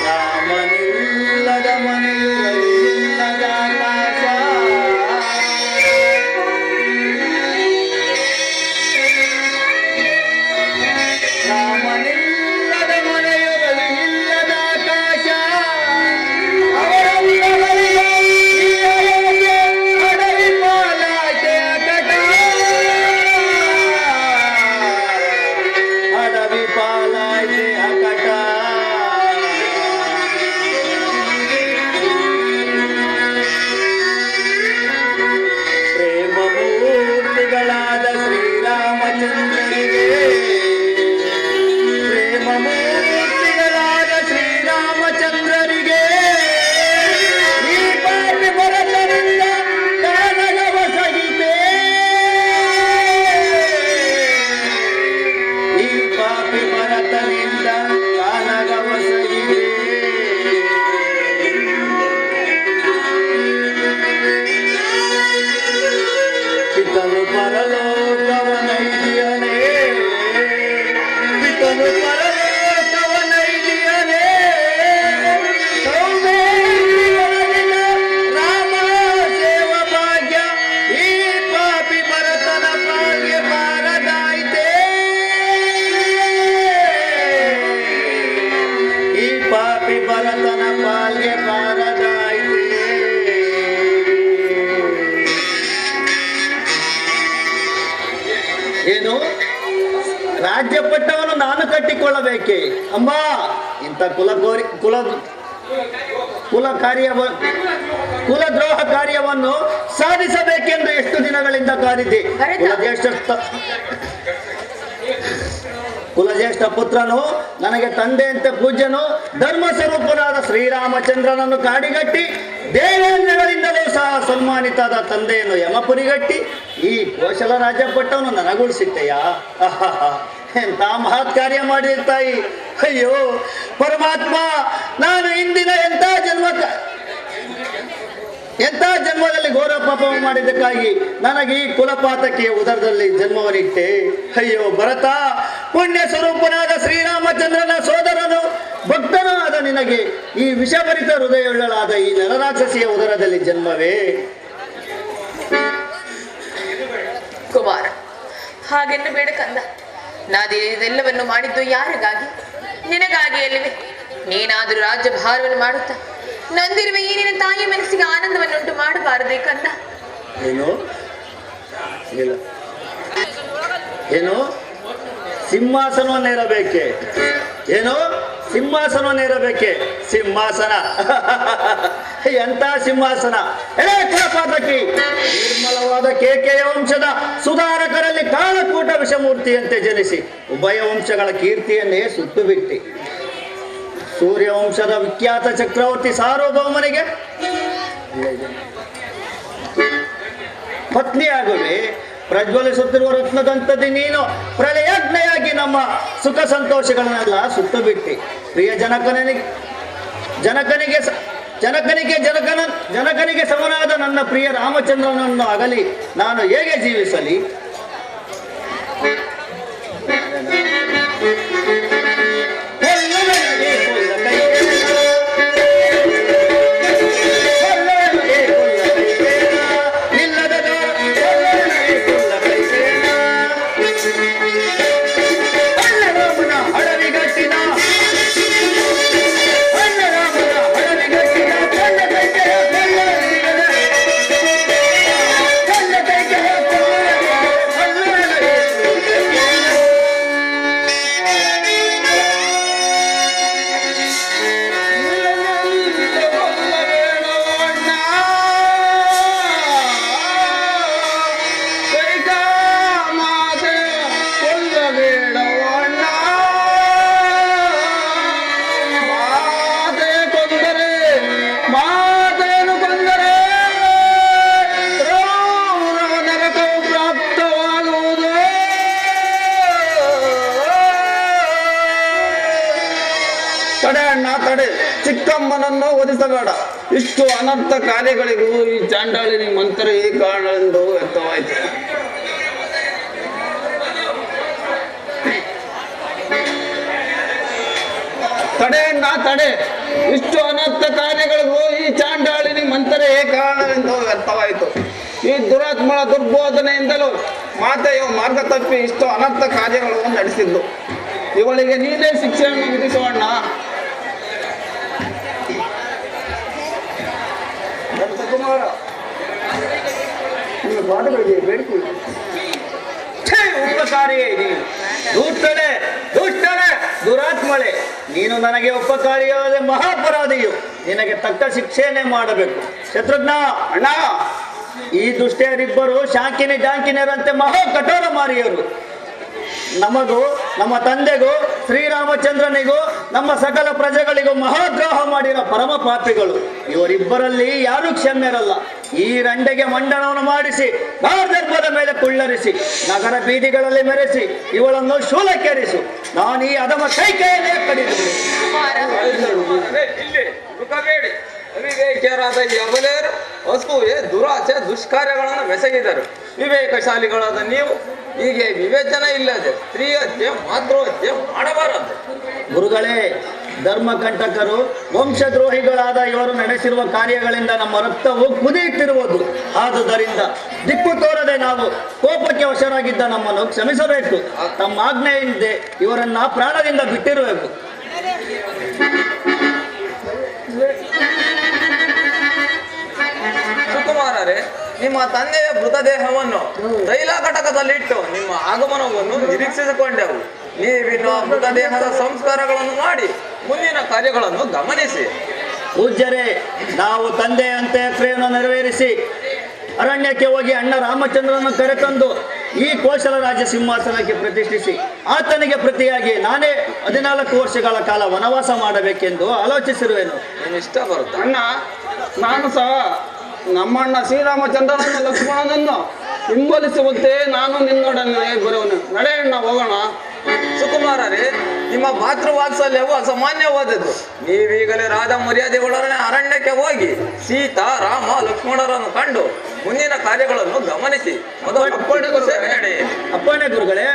ರಾಮನಿಲ್ಲದ ಮನೆಯು ಇಲ್ಲದ ಆಕಾಶ, ರಾಮನಿಲ್ಲದ ಮನೆಯು ಇಲ್ಲದ ಆಕಾಶ, ಅವರಲ್ಲವರಿಗೆ ಅಡವಿ ಪಾಲಾಟೆ ಅಕಟ, ಅಡವಿ ಪಾಲಾಟೆ ಅಕಟ. ಪ್ರೇಮಮೂರ್ತಿಗಳಾದ ಶ್ರೀರಾಮಚಂದ್ರರಿಗೆ, ಪ್ರೇಮಮೂರ್ತಿಗಳಾದ ಶ್ರೀರಾಮಚಂದ್ರರಿಗೆ ಈ ಪಾಪಿ ಭರತನಿಂದ ಕಾನಗವ ಸಹಿತೆ, ಈ ಪಾಪಿ ಭರತನಿಂದ ಕಾನಗವ ಸಹಿತೆ. ಪಿತನು ಪರಲೋಕವನೈದಿಯನೇ, ಪಿತನು ಪರಲೋಕವನೈದಿಯನೇ, ಸೌಮ್ಯದಿಂದ ರಾಮ ಸೇವ ಭಾಗ್ಯ ಈ ಪಾಪಿ ಭರತನ ಭಾಗ್ಯ ಬಾರದಾಯಿತೆ, ಈ ಪಾಪಿ ಭರತನ ಭಾಗ್ಯ ಬಾರದಾಯಿತೆ. ಏನು ರಾಜ್ಯ ಪಟ್ಟವನ್ನು ನಾನು ಕಟ್ಟಿಕೊಳ್ಳಬೇಕೆ? ಅಮ್ಮ, ಇಂಥ ಕುಲದ್ರೋಹ ಕಾರ್ಯವನ್ನು ಸಾಧಿಸಬೇಕೆಂದು ಎಷ್ಟು ದಿನಗಳಿಂದ ಕಾದಿದ್ದೆ. ಕುಲಜ್ಯೇಷ್ಠ ಪುತ್ರನು, ನನಗೆ ತಂದೆಯಂತೆ ಪೂಜ್ಯನು, ಧರ್ಮ ಸ್ವರೂಪನಾದ ಶ್ರೀರಾಮಚಂದ್ರನನ್ನು ಕಾಡಿಗಟ್ಟಿ ದೇವೇಂದ್ರಗಳಿಂದಲೂ ಸಹ ಸನ್ಮಾನಿತಾದ ತಂದೆಯನ್ನು ಯಮಪುರಿಗಟ್ಟಿ ಈ ಕೋಶಲ ರಾಜ್ಯ ಪಟ್ಟವನ್ನು ನನಗೊಳಿಸಿಟ್ಟೆಯಾ? ಎಂತ ಮಹತ್ ಕಾರ್ಯ ಮಾಡಿದ ತಾಯಿ. ಅಯ್ಯೋ ಪರಮಾತ್ಮ, ನಾನು ಇಂದಿನ ಎಂಥ ಜನ್ಮದಲ್ಲಿ ಘೋರ ಪಾಪವನ್ನು ಮಾಡಿದ್ದಕ್ಕಾಗಿ ನನಗೆ ಈ ಕುಲಪಾತಕ್ಕೆ ಉದರದಲ್ಲಿ ಜನ್ಮವನ್ನಿಟ್ಟೆ. ಅಯ್ಯೋ ಭರತ, ಪುಣ್ಯ ಸ್ವರೂಪನಾದ ಶ್ರೀರಾಮಚಂದ್ರನ ಸೋದರನು ಭಕ್ತನೂ ಆದ ನಿನಗೆ ಈ ವಿಷಭರಿತ ಹೃದಯವುಳ್ಳಳಾದ ಈ ನರರಾಕ್ಷಸಿಯ ಉದರದಲ್ಲಿ ಜನ್ಮವೇ? ಕುಮಾರ, ಹಾಗೆನ್ನು ಬೇಡ ಕಂದ. ನಾನಿದೆಲ್ಲವನ್ನು ಮಾಡಿದ್ದು ಯಾರಿಗಾಗಿ? ನಿನಗಾಗಿ ಅಲ್ಲಿವೆ. ನೀನಾದರೂ ರಾಜ್ಯ ಭಾರವನ್ನು ಮಾಡುತ್ತಾ ನಂದಿರುವ ಈ ನಿನ್ನ ತಾಯಿ ಮನಸ್ಸಿಗೆ ಆನಂದವನ್ನುಂಟು ಮಾಡಬಾರದೇ ಕಂದ? ಏನು ಇಲ್ಲ. ಏನು ಸಿಂಹಾಸನವನ್ನೇರಬೇಕೆ? ಏನು ಸಿಂಹಾಸನವನ್ನೇರಬೇಕೆ? ಸಿಂಹಾಸನ ಎಂತ ಸಿಂಹಾಸನ? ಪಾತಕಿ ನಿರ್ಮಲವಾದ ಕೇಕೆಯ ವಂಶದ ಸುಧಾರಕರಲ್ಲಿ ಕಾಲಕೂಟ ವಿಷಮೂರ್ತಿಯಂತೆ ಜನಿಸಿ ಉಭಯ ವಂಶಗಳ ಕೀರ್ತಿಯನ್ನೇ ಸುಟ್ಟು ಬಿಟ್ಟಿ ಸೂರ್ಯವಂಶದ ವಿಖ್ಯಾತ ಚಕ್ರವರ್ತಿ ಸಾರ್ವಭೌಮನಿಗೆ ಪತ್ನಿಯಾಗುವೆ. ಪ್ರಜ್ವಲಿಸುತ್ತಿರುವ ರತ್ನದಂತದಿ ನೀನು ಪ್ರಳಯಾಜ್ಞೆಯಾಗಿ ನಮ್ಮ ಸುಖ ಸಂತೋಷಗಳನ್ನೆಲ್ಲ ಸುಟ್ಟು ಬಿಟ್ಟಿ ಪ್ರಿಯ ಜನಕನಿಗೆ ಸಮನಾದ ನನ್ನ ಪ್ರಿಯ ರಾಮಚಂದ್ರನನ್ನು ಅಗಲಿ ನಾನು ಹೇಗೆ ಜೀವಿಸಲಿ? ಚಿಕ್ಕಮ್ಮನನ್ನು ಒದಿಸಬೇಡ. ಇಷ್ಟು ಅನರ್ಥ ಕಾರ್ಯಗಳಿಗೂ ಈ ಚಾಂಡಾಳಿನಿ ಮಂತ್ರ ಈ ಕಾರಣವೆಂದು ವ್ಯಕ್ತವಾಯಿತು. ತಡೆ. ಇಷ್ಟು ಅನರ್ಥ ಕಾರ್ಯಗಳಿಗೂ ಈ ಚಾಂಡಾಳಿನಿ ಮಂತ್ರ ಏ ಕಾರಣವೆಂದು ವ್ಯಕ್ತವಾಯಿತು. ಈ ದುರಾತ್ಮಳ ದುರ್ಬೋಧನೆಯಿಂದಲೂ ಮಾತೆಯು ಮಾರ್ಗ ತಪ್ಪಿ ಇಷ್ಟು ಅನರ್ಥ ಕಾರ್ಯಗಳನ್ನು ನಡೆಸಿದ್ದು. ಇವಳಿಗೆ ನೀನೇ ಶಿಕ್ಷೆಯನ್ನು ವಿಧಿಸೋಣ. ಉಪಕಾರಿಯೇ ನೀನು, ದುಷ್ಟಳೆ ದುರಾತ್ಮಳೆ ನೀನು. ನನಗೆ ಉಪಕಾರಿಯಾದ ಮಹಾಪರಾಧಿಯು. ನಿನಗೆ ತಕ್ಕ ಶಿಕ್ಷೆಯನ್ನೇ ಮಾಡಬೇಕು. ಶತ್ರುಘ್ನ ಅಣ್ಣ, ಈ ದುಷ್ಟರಿಬ್ಬರು ಶಾಕಿನಿ ಜಾಂಕಿನಿಯರಂತೆ ಮಹಾ ಕಠೋರ ಮಾರಿಯರು. ನಮಗೂ ನಮ್ಮ ತಂದೆಗೂ ಶ್ರೀರಾಮಚಂದ್ರನಿಗೂ ನಮ್ಮ ಸಕಲ ಪ್ರಜೆಗಳಿಗೂ ಮಹಾದ್ರೋಹ ಮಾಡಿರೋ ಪರಮ ಪಾಪಿಗಳು. ಇವರಿಬ್ಬರಲ್ಲಿ ಯಾರೂ ಕ್ಷಮ್ಯರಲ್ಲ. ಈ ರಂಡೆಗೆ ಮಂಡನವನ್ನು ಮಾಡಿಸಿ ಗಾರ್ಧರ್ಮದ ಮೇಲೆ ಕುಳ್ಳರಿಸಿ ನಗರ ಬೀದಿಗಳಲ್ಲಿ ಮೆರೆಸಿ ಇವಳನ್ನು ಶೂಲಕ್ಕೇರಿಸು. ನಾನು ಈ ಅಧಮ ಕೈಕೆಯನ್ನೇ ಕಡಿದು ಅವಿವೇಕಿಯರಾದ ಈ ಅಬಲೆಯರು ವಸ್ತುವೆ ದುರಾಚೆ ದುಷ್ಕಾರ್ಯಗಳನ್ನು ಬೆಸಗಿದರು. ವಿವೇಕಶಾಲಿಗಳಾದ ನೀವು ಹೀಗೆ ವಿವೇಚನೆ ಇಲ್ಲದೆ ಸ್ತ್ರೀ ಹತ್ಯೆ ಮಾತೃಹತ್ಯೆ ಮಾಡಬಾರದು. ಗುರುಗಳೇ, ಧರ್ಮಕಂಟಕರು ವಂಶದ್ರೋಹಿಗಳಾದ ಇವರು ನಡೆಸಿರುವ ಕಾರ್ಯಗಳಿಂದ ನಮ್ಮ ರಕ್ತವು ಕುದಿಯುತ್ತಿರುವುದು. ಆದುದರಿಂದ ದಿಕ್ಕು ತೋರದೆ ನಾವು ಕೋಪಕ್ಕೆ ವಶರಾಗಿದ್ದ ನಮ್ಮನ್ನು ಕ್ಷಮಿಸಬೇಕು. ತಮ್ಮ ಆಜ್ಞೆಯಿಂದೆ ಇವರನ್ನ ಪ್ರಾಣದಿಂದ ಬಿಟ್ಟಿರಬೇಕು. ಸುಕುಮಾರರೇ, ನಿಮ್ಮ ತಂದೆಯ ಮೃತದೇಹವನ್ನು ತೈಲಘಟಕದಲ್ಲಿಟ್ಟು ನಿಮ್ಮ ಆಗಮನವನ್ನು ನಿರೀಕ್ಷಿಸಿಕೊಂಡೆವು. ನೀವಿನ್ನು ಮೃತದೇಹದ ಸಂಸ್ಕಾರಗಳನ್ನು ಮಾಡಿ ಮುಂದಿನ ಕಾರ್ಯಗಳನ್ನು ಗಮನಿಸಿ. ಪೂಜ್ಯರೇ, ನಾವು ತಂದೆಯಂತೆ ಕ್ರಿಯೆಯನ್ನು ನೆರವೇರಿಸಿ ಅರಣ್ಯಕ್ಕೆ ಹೋಗಿ ಅಣ್ಣ ರಾಮಚಂದ್ರನನ್ನು ಕರೆತಂದು ಈ ಕೋಶಲ ರಾಜ್ಯ ಸಿಂಹಾಸನಕ್ಕೆ ಪ್ರತಿಷ್ಠಿಸಿ ಆತನಿಗೆ ಪ್ರತಿಯಾಗಿ ನಾನೇ 14 ವರ್ಷಗಳ ಕಾಲ ವನವಾಸ ಮಾಡಬೇಕೆಂದು ಆಲೋಚಿಸಿರುವೆನು. ಇಷ್ಟ ಬರುತ್ತೆ ಅಣ್ಣ. ನಾನು ಸಹ ನಮ್ಮಣ್ಣ ಶ್ರೀರಾಮಚಂದ್ರನನ್ನು ಲಕ್ಷ್ಮಣನನ್ನು ಹಿಂಬಲಿಸುವಂತೆ ನಾನು ನಿನ್ನೊಡನೆ ಬರುವನು. ನಡೆಯಣ್ಣ, ಹೋಗೋಣ. ಸುಕುಮಾರರೇ, ನಿಮ್ಮ ಮಾತೃವಾತ್ಸಲ್ಯವು ಅಸಾಮಾನ್ಯವಾದದ್ದು. ನೀವೀಗಲೇ ರಾಧ ಮರ್ಯಾದೆಗಳೊಡನೆ ಅರಣ್ಯಕ್ಕೆ ಹೋಗಿ ಸೀತಾ, ರಾಮ, ಲಕ್ಷ್ಮಣರನ್ನು ಕಂಡು ಮುಂದಿನ ಕಾರ್ಯಗಳನ್ನು ಗಮನಿಸಿ. ಅಪ್ಪಣೆ ಗುರುಗಳೇ.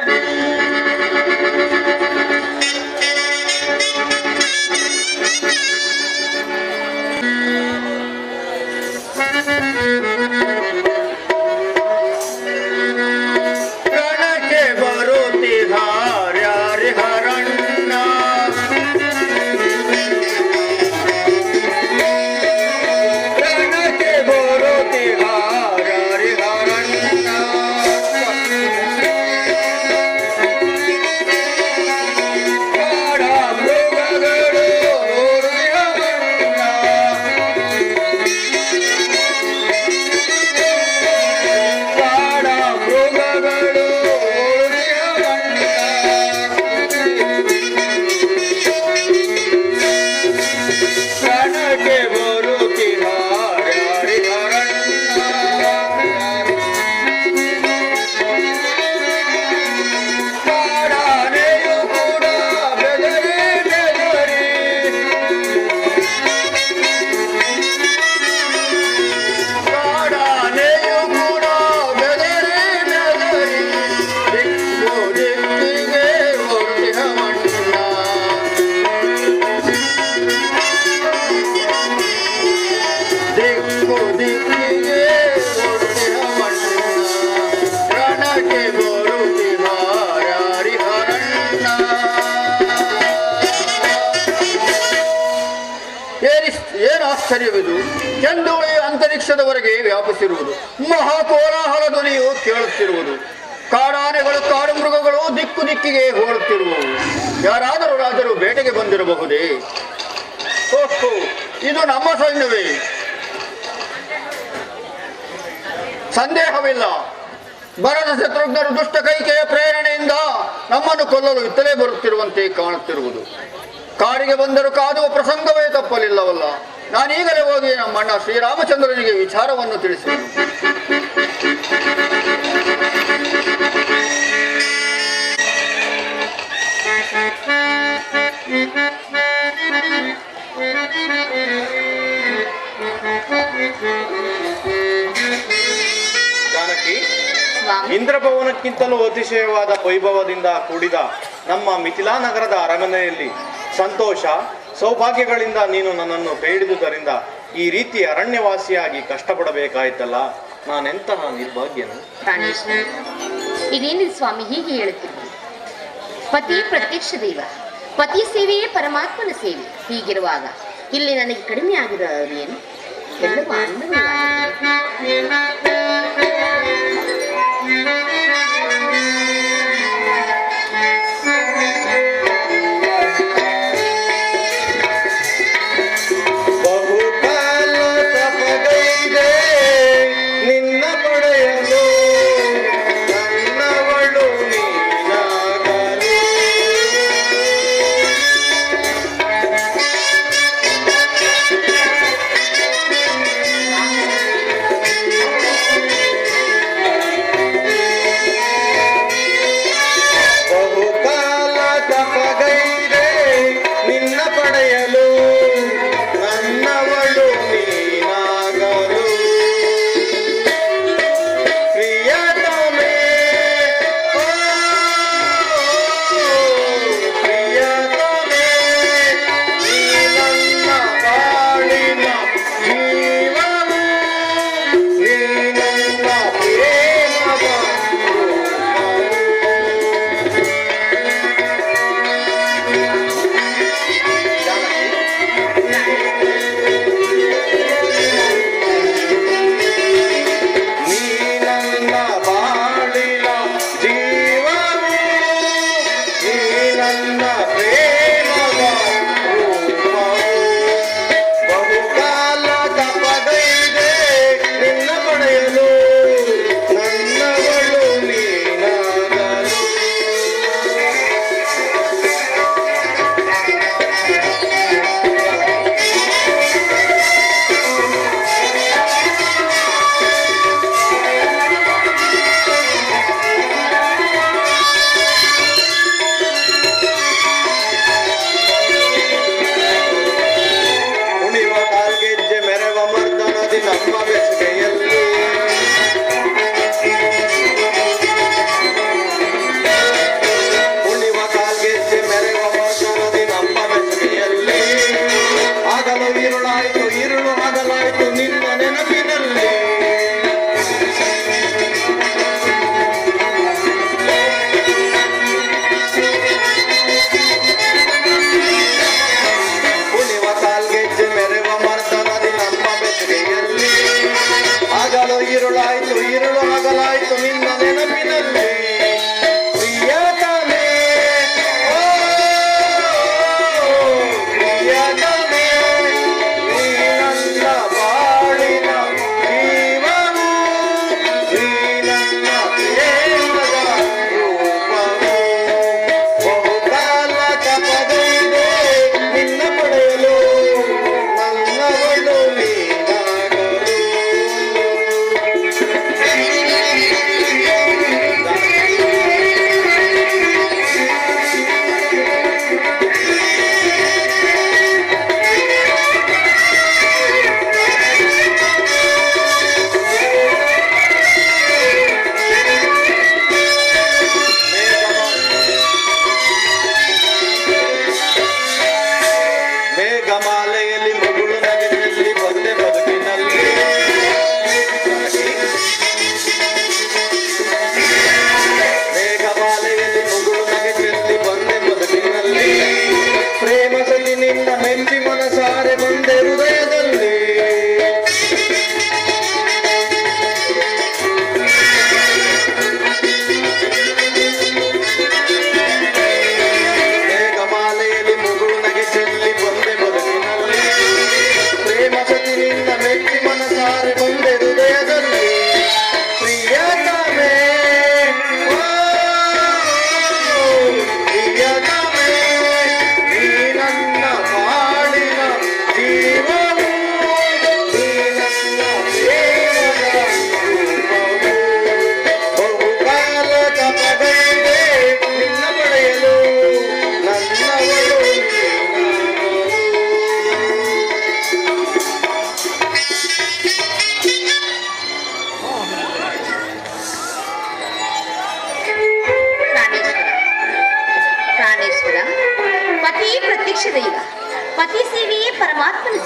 ಆಶ್ಚರ್ಯವಿದು ಚಂದೋಳಿ ಅಂತರಿಕ್ಷದವರೆಗೆ ವ್ಯಾಪಿಸಿರುವುದು. ಮಹಾಕೋಲಾಹಲ ಧ್ವನಿಯು ಕೇಳುತ್ತಿರುವುದು. ಕಾಡಾನೆಗಳು ಕಾಡು ಮೃಗಗಳು ದಿಕ್ಕು ದಿಕ್ಕಿಗೆ ಹೋಗುತ್ತಿರುವವು. ಯಾರಾದರೂ ರಾಜರು ಬೇಟೆಗೆ ಬಂದಿರಬಹುದೇ? ಓಹೋ, ಇದು ನಮ್ಮ ಸೈನ್ಯವೇ, ಸಂದೇಹವಿಲ್ಲ. ಭರತ ಶತ್ರುಘ್ನರು ದುಷ್ಟ ಕೈಕೆಯ ಪ್ರೇರಣೆಯಿಂದ ನಮ್ಮನ್ನು ಕೊಲ್ಲಲು ಇತ್ತಲೇ ಬರುತ್ತಿರುವಂತೆ ಕಾಣುತ್ತಿರುವುದು. ಕಾಡಿಗೆ ಬಂದರೂ ಕಾದುವ ಪ್ರಸಂಗವೇ ತಪ್ಪಲಿಲ್ಲವಲ್ಲ. ನಾನೀಗಲೇ ಹೋಗಿ ನಮ್ಮಣ್ಣ ಶ್ರೀರಾಮಚಂದ್ರನಿಗೆ ವಿಚಾರವನ್ನು ತಿಳಿಸಿದೆ. ಜಾನಕಿ, ಇಂದ್ರಭವನಕ್ಕಿಂತಲೂ ಅತಿಶಯವಾದ ವೈಭವದಿಂದ ಕೂಡಿದ ನಮ್ಮ ಮಿಥಿಲಾ ನಗರದ ಅರಮನೆಯಲ್ಲಿ ಸಂತೋಷ ಸೌಭಾಗ್ಯಗಳಿಂದ ನೀನು ನನ್ನನ್ನು ಬೇಡಿದುದರಿಂದ ಈ ರೀತಿ ಅರಣ್ಯವಾಸಿಯಾಗಿ ಕಷ್ಟಪಡಬೇಕಾಯ್ತಲ್ಲ. ನಾನೆಂತಹ ನಿರ್ಭಾಗ್ಯನು. ಪ್ರಾಣೇಶ್ವರ, ಇದೇನಿದೆ ಸ್ವಾಮಿ ಹೀಗೆ ಹೇಳುತ್ತಿದ್ದೀರಿ? ಪತಿ ಪ್ರತ್ಯಕ್ಷ ದೈವ, ಪತಿ ಸೇವೆಯೇ ಪರಮಾತ್ಮನ ಸೇವೆ. ಹೀಗಿರುವಾಗ ಇಲ್ಲಿ ನನಗೆ ಕಡಿಮೆ ಆಗಿರೋದೇನು? ಎಲ್ಲವೂ ಆನಂದಮಯವಾಗಿದೆ.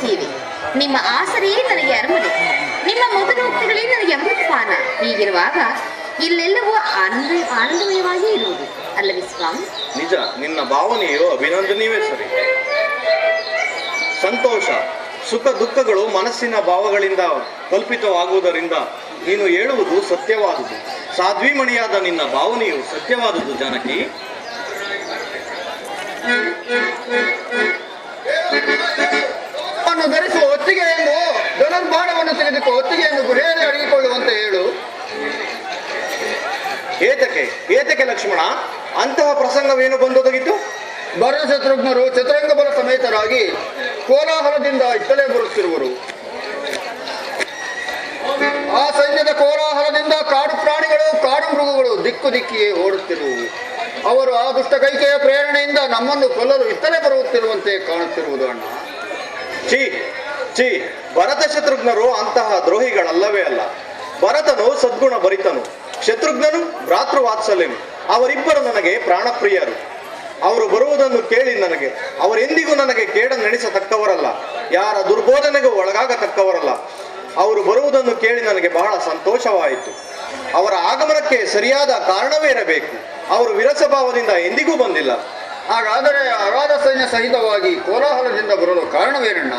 ಸೇವೆ, ನಿಮ್ಮ ಆಸರೆಯೇ ನನಗೆ ಅರಮನೆ, ನಿಮ್ಮ ಮಧುರೋಕ್ತಿಗಳೇ ನನಗೆ ಅಮೃತಪಾನ. ಹೀಗಿರುವಾಗ ಇಲ್ಲೆಲ್ಲವೂ ಆನಂದಮಯವಾಗಿ ಇರುವುದು ಅಲ್ಲವೇ ಸ್ವಾಮಿ? ನಿಜ, ನಿನ್ನ ಭಾವನೆಯು ಅಭಿನಂದನೀಯವೇ ಸರಿ. ಸಂತೋಷ, ಸುಖ ದುಃಖಗಳು ಮನಸ್ಸಿನ ಭಾವಗಳಿಂದ ಕಲ್ಪಿತವಾಗುವುದರಿಂದ ನೀನು ಹೇಳುವುದು ಸತ್ಯವಾದುದು. ಸಾಧ್ವಿಮಣಿಯಾದ ನಿನ್ನ ಭಾವನೆಯು ಸತ್ಯವಾದುದು ಜಾನಕಿ. ಧರಿಸುವ ಹೊತ್ತಿಗೆಯನ್ನು ಧನುರ್ಬಾಣವನ್ನು ತೆಗೆದುಕೋ, ಹೊತ್ತಿಗೆಯನ್ನು ಗುರಿಯಲ್ಲಿ ಅಡಗಿಕೊಳ್ಳುವಂತೆ ಹೇಳು. ಏತಕ್ಕೆ ಲಕ್ಷ್ಮಣ, ಅಂತಹ ಪ್ರಸಂಗವೇನು ಬಂದೊದಗಿತ್ತು? ಭರತ ಶತ್ರುಘ್ನರು ಚತುರಂಗ ಬಲ ಸಮೇತರಾಗಿ ಕೋಲಾಹಲದಿಂದ ಇತ್ತಲೇ ಬರುತ್ತಿರುವರು. ಆ ಸೈನ್ಯದ ಕೋಲಾಹಲದಿಂದ ಕಾಡು ಪ್ರಾಣಿಗಳು, ಕಾಡು ಮೃಗಗಳು ದಿಕ್ಕು ದಿಕ್ಕಿಗೆ ಓಡುತ್ತಿರುವು. ಅವರು ಆ ದುಷ್ಟ ಕೈಕೆಯ ಪ್ರೇರಣೆಯಿಂದ ನಮ್ಮನ್ನು ಕೊಲ್ಲಲು ಇತ್ತಲೇ ಬರುತ್ತಿರುವಂತೆ ಕಾಣುತ್ತಿರುವುದು ಅಣ್ಣ. ಛೀ, ಭರತ ಶತ್ರುಘ್ನರು ಅಂತಹ ದ್ರೋಹಿಗಳಲ್ಲವೇ ಅಲ್ಲ. ಭರತನು ಸದ್ಗುಣ ಭರಿತನು, ಶತ್ರುಘ್ನನು ಭ್ರಾತೃವಾತ್ಸಲ್ಯನು. ಅವರಿಬ್ಬರು ನನಗೆ ಪ್ರಾಣಪ್ರಿಯರು. ಅವರು ಬರುವುದನ್ನು ಕೇಳಿ ಅವರೆಂದಿಗೂ ನನಗೆ ಕೇಡನ್ನೆಣಿಸತಕ್ಕವರಲ್ಲ, ಯಾರ ದುರ್ಬೋಧನೆಗೂ ಒಳಗಾಗತಕ್ಕವರಲ್ಲ. ಅವರು ಬರುವುದನ್ನು ಕೇಳಿ ನನಗೆ ಬಹಳ ಸಂತೋಷವಾಯಿತು. ಅವರ ಆಗಮನಕ್ಕೆ ಸರಿಯಾದ ಕಾರಣವೇ ಇರಬೇಕು. ಅವರು ವಿರಸಭಾವದಿಂದ ಎಂದಿಗೂ ಬಂದಿಲ್ಲ. ಹಾಗಾದರೆ ಅಗಾಧ ಸೈನ್ಯ ಸಹಿತವಾಗಿ ಕೋಲಾಹಲದಿಂದ ಬರಲು ಕಾರಣವೇನಣ್ಣ?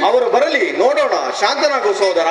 ಅವರು ಬರಲಿ, ನೋಡೋಣ. ಶಾಂತನಾಗು ಸೋದರ.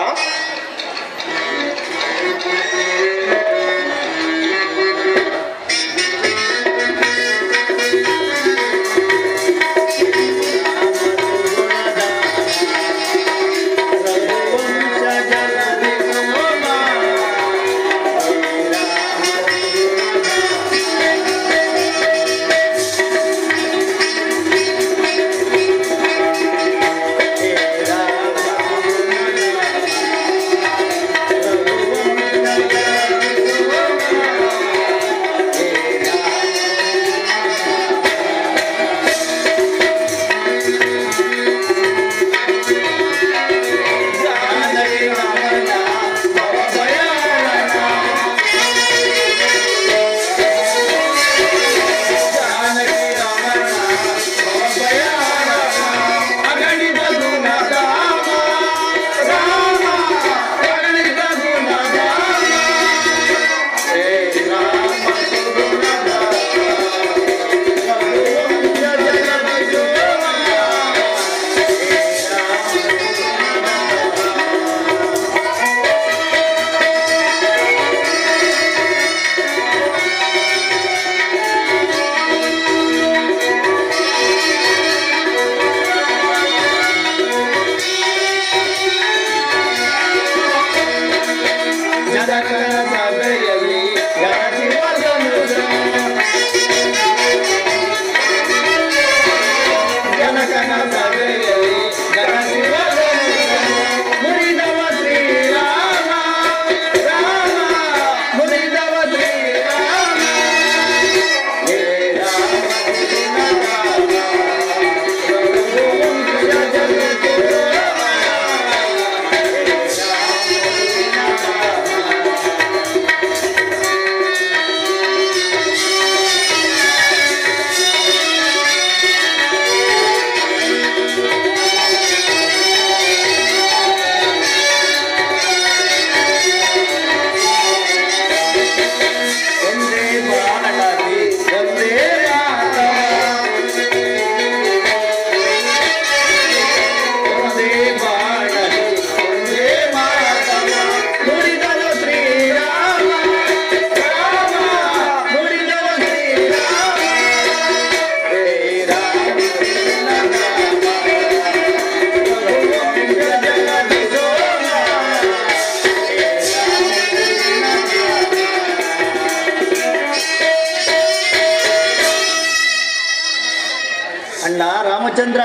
ಅಣ್ಣ ರಾಮಚಂದ್ರ,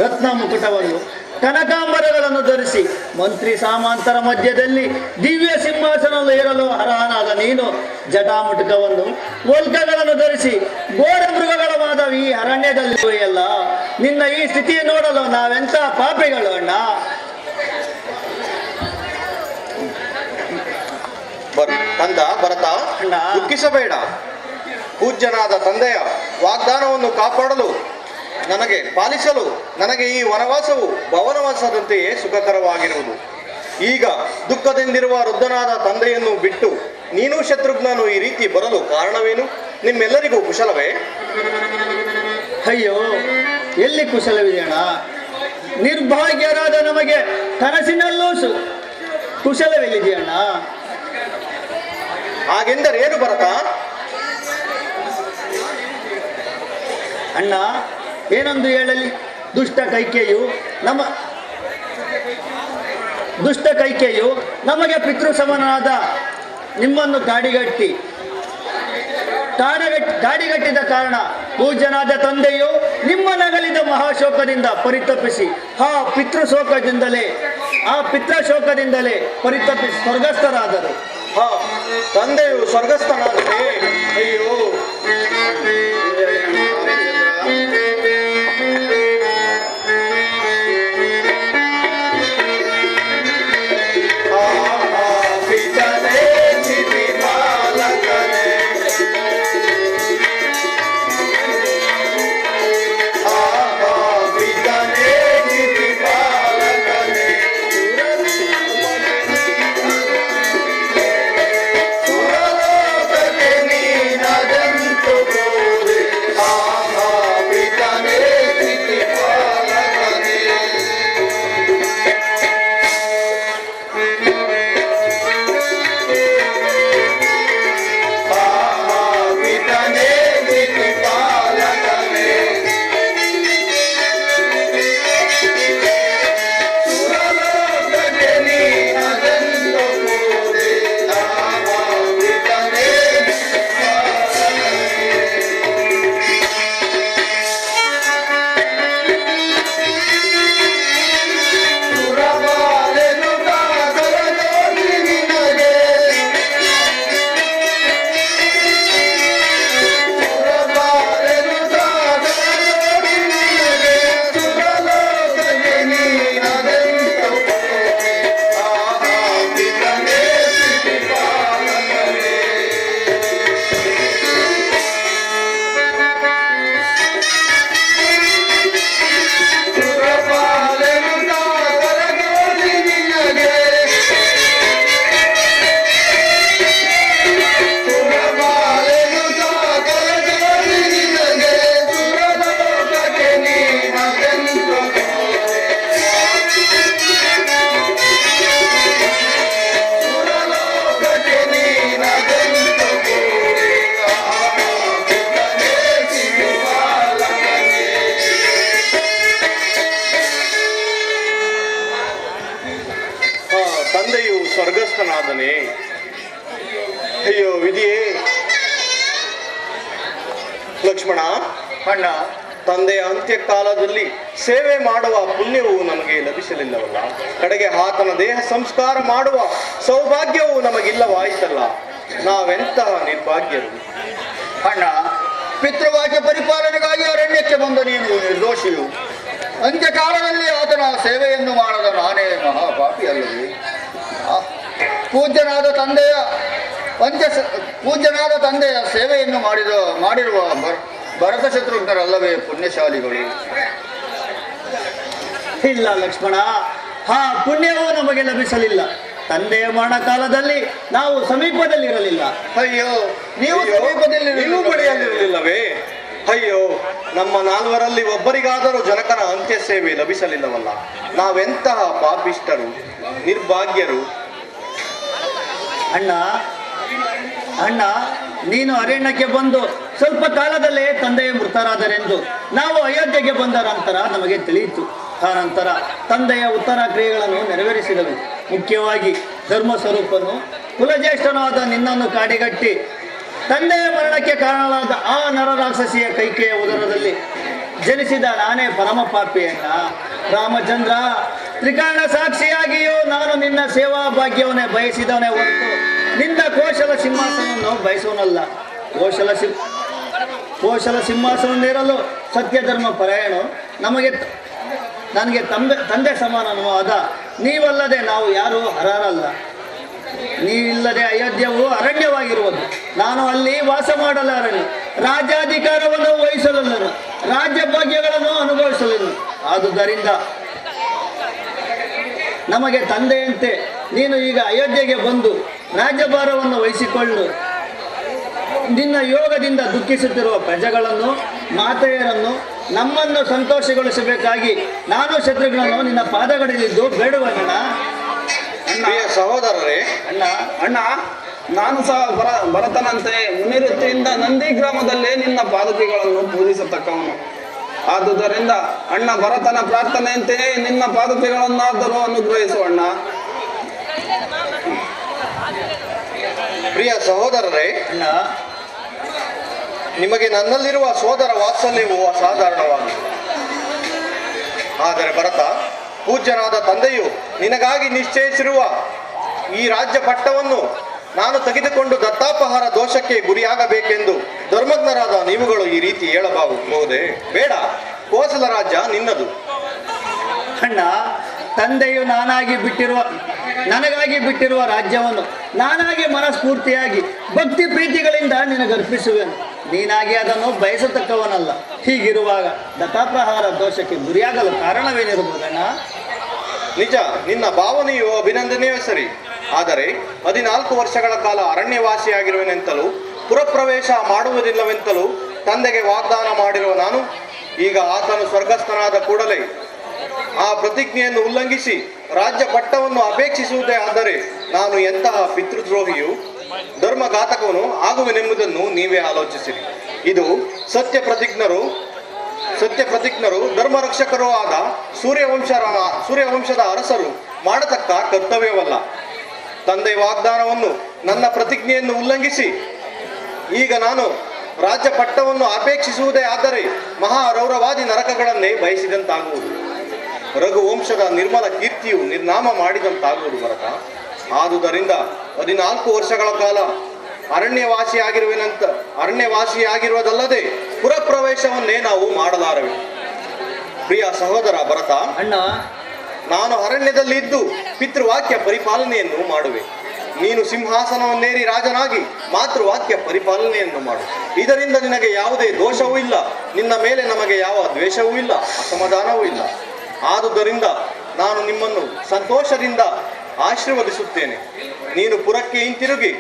ರತ್ನ ಮುಕುಟವನ್ನು ಕನಕಾಂಬರಗಳನ್ನು ಧರಿಸಿ ಮಂತ್ರಿ ಸಾಮಾಂತರ ಮಧ್ಯದಲ್ಲಿ ದಿವ್ಯ ಸಿಂಹಾಸನದಲ್ಲಿ ಏರಲು ಅರ್ಹನಾದ ನೀನು ಜಟಾಮುಟುಕವನ್ನು ವಲ್ಕಗಳನ್ನು ಧರಿಸಿ ಘೋರ ಮೃಗಗಳ ಮಾದವ ಈ ಅರಣ್ಯದಲ್ಲಿರುವೆಯಲ್ಲ. ನಿನ್ನ ಈ ಸ್ಥಿತಿயை ನೋಡಲು ನಾವೆಂತ ಪಾಪಿಗಳು ಅಣ್ಣ. ಕಂದ ಭರತ, ದುಃಖಿಸಬೇಡ. ಪೂಜ್ಯನಾದ ತಂದೆಯ ವಾಗ್ದಾನವನ್ನು ಕಾಪಾಡಲು ನನಗೆ ಪಾಲಿಸಲು ನನಗೆ ಈ ವನವಾಸವು ಭವನವಾಸದಂತೆಯೇ ಸುಖಕರವಾಗಿರುವುದು. ಈಗ ದುಃಖದಿಂದಿರುವ ವೃದ್ಧನಾದ ತಂದೆಯನ್ನು ಬಿಟ್ಟು ನೀನು ಶತ್ರುಘ್ನನು ಈ ರೀತಿ ಬರಲು ಕಾರಣವೇನು? ನಿಮ್ಮೆಲ್ಲರಿಗೂ ಕುಶಲವೇ? ಅಯ್ಯೋ, ಎಲ್ಲಿ ಕುಶಲವಿದೆಯಣ್ಣ? ನಿರ್ಭಾಗ್ಯರಾದ ನಮಗೆ ಕನಸಿನಲ್ಲೂ ಕುಶಲವೆಲ್ಲಿದೆಯಣ್ಣ? ಹಾಗೆಂದರೇನು ಭರತ? ಅಣ್ಣ, ಏನೊಂದು ಹೇಳಲಿ. ದುಷ್ಟ ಕೈಕೆಯು ನಮಗೆ ಪಿತೃ ಸಮನಾದ ನಿಮ್ಮನ್ನು ಕಾಡಿಗಟ್ಟಿದ ಕಾರಣ ಪೂಜ್ಯನಾದ ತಂದೆಯು ನಿಮ್ಮ ನಗಲಿದ ಮಹಾಶೋಕದಿಂದ ಪರಿತಪಿಸಿ ಆ ಪಿತೃಶೋಕದಿಂದಲೇ ಪರಿತಪಿಸಿ ಸ್ವರ್ಗಸ್ಥರಾದರು. ತಂದೆಯು ಸ್ವರ್ಗಸ್ಥನಾದರೆ ಅಯ್ಯೋ, ತಂದೆಯು ಸ್ವರ್ಗಸ್ಥನಾದನೆ. ಅಯ್ಯೋ ವಿಧಿಯೇ. ಲಕ್ಷ್ಮಣ, ಅಣ್ಣ, ತಂದೆಯ ಅಂತ್ಯಕಾಲದಲ್ಲಿ ಸೇವೆ ಮಾಡುವ ಪುಣ್ಯವು ನಮಗೆ ಲಭಿಸಲಿಲ್ಲವಲ್ಲ, ಕಡೆಗೆ ಆತನ ದೇಹ ಸಂಸ್ಕಾರ ಮಾಡುವ ಸೌಭಾಗ್ಯವು ನಮಗಿಲ್ಲವಾಯಿತಲ್ಲ. ನಾವೆಂತಹ ನಿರ್ಭಾಗ್ಯರು. ಅಣ್ಣ, ಪಿತೃವಾಕ್ಯ ಪರಿಪಾಲನೆಗಾಗಿ ಅರಣ್ಯಕ್ಕೆ ಬಂದ ನೀನು ನಿರ್ದೋಷಿಯು. ಅಂತ್ಯಕಾಲದಲ್ಲಿ ಆತನ ಸೇವೆಯನ್ನು ಮಾಡದ ನಾನೇ ಮಹಾಪಾಪಿ ಅಲ್ಲವೇ? ಪೂಜ್ಯನಾದ ತಂದೆಯ ಸೇವೆಯನ್ನು ಮಾಡಿರುವ ಭರತ ಶತ್ರುಘ್ನರಲ್ಲವೇ ಪುಣ್ಯಶಾಲಿಗಳು? ಇಲ್ಲ ಲಕ್ಷ್ಮಣ, ಆ ಪುಣ್ಯವೂ ನಮಗೆ ಲಭಿಸಲಿಲ್ಲ. ತಂದೆಯ ಮರಣಕಾಲದಲ್ಲಿ ನಾವು ಸಮೀಪದಲ್ಲಿರಲಿಲ್ಲ. ಅಯ್ಯೋ, ನೀವು ಬಳಿಯಲ್ಲಿರಲಿಲ್ಲವೇ? ಅಯ್ಯೋ, ನಮ್ಮ ನಾಲ್ವರಲ್ಲಿ ಒಬ್ಬರಿಗಾದರೂ ಜನಕನ ಅಂತ್ಯ ಸೇವೆ ಲಭಿಸಲಿಲ್ಲವಲ್ಲ. ನಾವೆಂತಹ ಪಾಪಿಷ್ಟರು, ನಿರ್ಭಾಗ್ಯರು. ಅಣ್ಣ, ನೀನು ಅರಣ್ಯಕ್ಕೆ ಬಂದು ಸ್ವಲ್ಪ ಕಾಲದಲ್ಲೇ ತಂದೆಯ ಮೃತರಾದರೆಂದು ನಾವು ಅಯೋಧ್ಯೆಗೆ ಬಂದ ನಂತರ ನಮಗೆ ತಿಳಿಯಿತು. ಆ ನಂತರ ತಂದೆಯ ಉತ್ತರ ಕ್ರಿಯೆಗಳನ್ನು ನೆರವೇರಿಸಿದವು. ಮುಖ್ಯವಾಗಿ ಧರ್ಮ ಸ್ವರೂಪನು ಕುಲಜ್ಯೇಷ್ಠನಾದ ನಿನ್ನನ್ನು ಕಾಡಿಗಟ್ಟಿ ತಂದೆಯ ಮರಣಕ್ಕೆ ಕಾರಣವಾದ ಆ ನರರಾಕ್ಷಸಿಯ ಕೈಕೆಯ ಉದರದಲ್ಲಿ ಜನಿಸಿದ ನಾನೇ ಪರಮ ಪಾಪಿಯಣ್ಣ. ರಾಮಚಂದ್ರ, ತ್ರಿಕಾರಣ ಸಾಕ್ಷಿಯಾಗಿಯೂ ನಾನು ನಿನ್ನ ಸೇವಾ ಭಾಗ್ಯವನ್ನೇ ಬಯಸಿದವನೇ ಹೊರತು ನಿನ್ನ ಕೋಶಲ ಸಿಂಹಾಸನವನ್ನು ಬಯಸುವನಲ್ಲ. ಕೋಶಲ ಸಿಂಹಾಸನವೇರಲು ಸತ್ಯಧರ್ಮ ಪರಾಯಣು ನನಗೆ ತಂದೆ ಸಮಾನನು ಆದ ನೀವಲ್ಲದೆ ನಾವು ಯಾರೂ ಅರ್ಹರಲ್ಲ. ನೀವಿಲ್ಲದೆ ಅಯೋಧ್ಯವು ಅರಣ್ಯವಾಗಿರುವುದು. ನಾನು ಅಲ್ಲಿ ವಾಸ ಮಾಡಲಾರನು, ರಾಜ್ಯಾಧಿಕಾರವನ್ನು ವಹಿಸಲಲ್ಲನು. ರಾಜ್ಯ ಭಾಗ್ಯಗಳನ್ನು ಅನುಭವಿಸುವೆನು. ಆದುದರಿಂದ ನಮಗೆ ತಂದೆಯಂತೆ ನೀನು ಈಗ ಅಯೋಧ್ಯೆಗೆ ಬಂದು ರಾಜ್ಯಭಾರವನ್ನು ವಹಿಸಿಕೊಂಡು ನಿನ್ನ ಯೋಗದಿಂದ ದುಃಖಿಸುತ್ತಿರುವ ಪ್ರಜೆಗಳನ್ನು, ಮಾತೆಯರನ್ನು, ನಮ್ಮನ್ನು ಸಂತೋಷಗೊಳಿಸಬೇಕಾಗಿ ನಾನು ಶತ್ರುಘ್ನನು ನಿನ್ನ ಪಾದಗಳಿದ್ದು ಬೇಡುವಣ್ಣ. ಪ್ರಿಯ ಸಹೋದರರೇ, ಅಣ್ಣ, ನಾನು ಸಹ ಭರತನಂತೆ ಮುನಿವೃತ್ತಿಯಿಂದ ನಂದಿ ಗ್ರಾಮದಲ್ಲೇ ನಿನ್ನ ಪಾದುಕೆಗಳನ್ನು ಪೂಜಿಸತಕ್ಕವನು. ಆದುದರಿಂದ ಅಣ್ಣ ಭರತನ ಪ್ರಾರ್ಥನೆಯಂತೆಯೇ ನಿನ್ನ ಪಾದುಕೆಗಳನ್ನಾದರೂ ಅನುಗ್ರಹಿಸು ಅಣ್ಣ. ಪ್ರಿಯ ಸಹೋದರರೇ, ನಿಮಗೆ ನನ್ನಲ್ಲಿರುವ ಸೋದರ ವಾತ್ಸಲ್ಯವು ಅಸಾಧಾರಣವಾಗಿದೆ. ಆದರೆ ಭರತ, ಪೂಜ್ಯನಾದ ತಂದೆಯು ನಿನಗಾಗಿ ನಿಶ್ಚಯಿಸಿರುವ ಈ ರಾಜ್ಯ ಪಟ್ಟವನ್ನು ನಾನು ತೆಗೆದುಕೊಂಡು ದತ್ತಾಪಹಾರ ದೋಷಕ್ಕೆ ಗುರಿಯಾಗಬೇಕೆಂದು ಧರ್ಮಜ್ಞರಾದ ನೀವುಗಳು ಈ ರೀತಿ ಹೇಳಬಹುದೇ? ಬೇಡ, ಕೋಸಲ ರಾಜ್ಯ ನಿನ್ನದು. ಅಣ್ಣ, ತಂದೆಯು ನನಗಾಗಿ ಬಿಟ್ಟಿರುವ ರಾಜ್ಯವನ್ನು ನಾನಾಗಿ ಮನಸ್ಫೂರ್ತಿಯಾಗಿ ಭಕ್ತಿ ಪ್ರೀತಿಗಳಿಂದ ನಿನಗರ್ಪಿಸುವೆನು. ನೀನಾಗಿ ಅದನ್ನು ಬಯಸತಕ್ಕವನಲ್ಲ. ಹೀಗಿರುವಾಗ ದತ್ತಾಪಹಾರ ದೋಷಕ್ಕೆ ಗುರಿಯಾಗಲು ಕಾರಣವೇನಿರಬಹುದಣ್ಣ? ನಿಜ, ನಿನ್ನ ಭಾವನೆಯು ಅಭಿನಂದನೆಯೇ ಸರಿ. ಆದರೆ 14 ವರ್ಷಗಳ ಕಾಲ ಅರಣ್ಯವಾಸಿಯಾಗಿರುವೆನೆಂತಲೂ ಪುರಪ್ರವೇಶ ಮಾಡುವುದಿಲ್ಲವೆಂತಲೂ ತಂದೆಗೆ ವಾಗ್ದಾನ ಮಾಡಿರುವ ನಾನು ಈಗ ಆತನು ಸ್ವರ್ಗಸ್ಥನಾದ ಕೂಡಲೇ ಆ ಪ್ರತಿಜ್ಞೆಯನ್ನು ಉಲ್ಲಂಘಿಸಿ ರಾಜ್ಯ ಪಟ್ಟವನ್ನು ಅಪೇಕ್ಷಿಸುವುದೇ ಆದರೆ ನಾನು ಎಂತಹ ಪಿತೃದ್ರೋಹಿಯು, ಧರ್ಮಘಾತಕವನು ಆಗುವೆನೆಂಬುದನ್ನು ನೀವೇ ಆಲೋಚಿಸಿರಿ. ಇದು ಸತ್ಯಪ್ರತಿಜ್ಞರು ಧರ್ಮರಕ್ಷಕರೂ ಆದ ಸೂರ್ಯವಂಶದ ಅರಸರು ಮಾಡತಕ್ಕ ಕರ್ತವ್ಯವಲ್ಲ. ತಂದೆ ವಾಗ್ದಾನವನ್ನು, ನನ್ನ ಪ್ರತಿಜ್ಞೆಯನ್ನು ಉಲ್ಲಂಘಿಸಿ ಈಗ ನಾನು ರಾಜ್ಯ ಪಟ್ಟವನ್ನು ಅಪೇಕ್ಷಿಸುವುದೇ ಆದರೆ ಮಹಾರೌರವಾದಿ ನರಕಗಳನ್ನೇ ಬಯಸಿದಂತಾಗುವುದು. ರಘುವಂಶದ ನಿರ್ಮಲ ಕೀರ್ತಿಯು ನಿರ್ನಾಮ ಮಾಡಿದಂತಾಗುವುದು ಭರತ. ಆದುದರಿಂದ 14 ವರ್ಷಗಳ ಕಾಲ ಅರಣ್ಯವಾಸಿಯಾಗಿರುವುದಲ್ಲದೆ ಪುರಪ್ರವೇಶವನ್ನೇ ನಾವು ಮಾಡಲಾರವೆ. ಪ್ರಿಯ ಸಹೋದರ ಭರತ, ನಾನು ಅರಣ್ಯದಲ್ಲಿ ಇದ್ದು ಪಿತೃವಾಕ್ಯ ಪರಿಪಾಲನೆಯನ್ನು ಮಾಡುವೆ. ನೀನು ಸಿಂಹಾಸನವನ್ನೇರಿ ರಾಜನಾಗಿ ಮಾತೃವಾಕ್ಯ ಪರಿಪಾಲನೆಯನ್ನು ಮಾಡು. ಇದರಿಂದ ನಿನಗೆ ಯಾವುದೇ ದೋಷವೂ ಇಲ್ಲ, ನಿನ್ನ ಮೇಲೆ ನಮಗೆ ಯಾವ ದ್ವೇಷವೂ ಇಲ್ಲ, ಅಸಮಾಧಾನವೂ ಇಲ್ಲ. ಆದುದರಿಂದ ನಾನು ನಿಮ್ಮನ್ನು ಸಂತೋಷದಿಂದ ಆಶೀರ್ವದಿಸುತ್ತೇನೆ. ನೀನು ಪುರಕ್ಕೆ ಹಿಂತಿರುಗಿ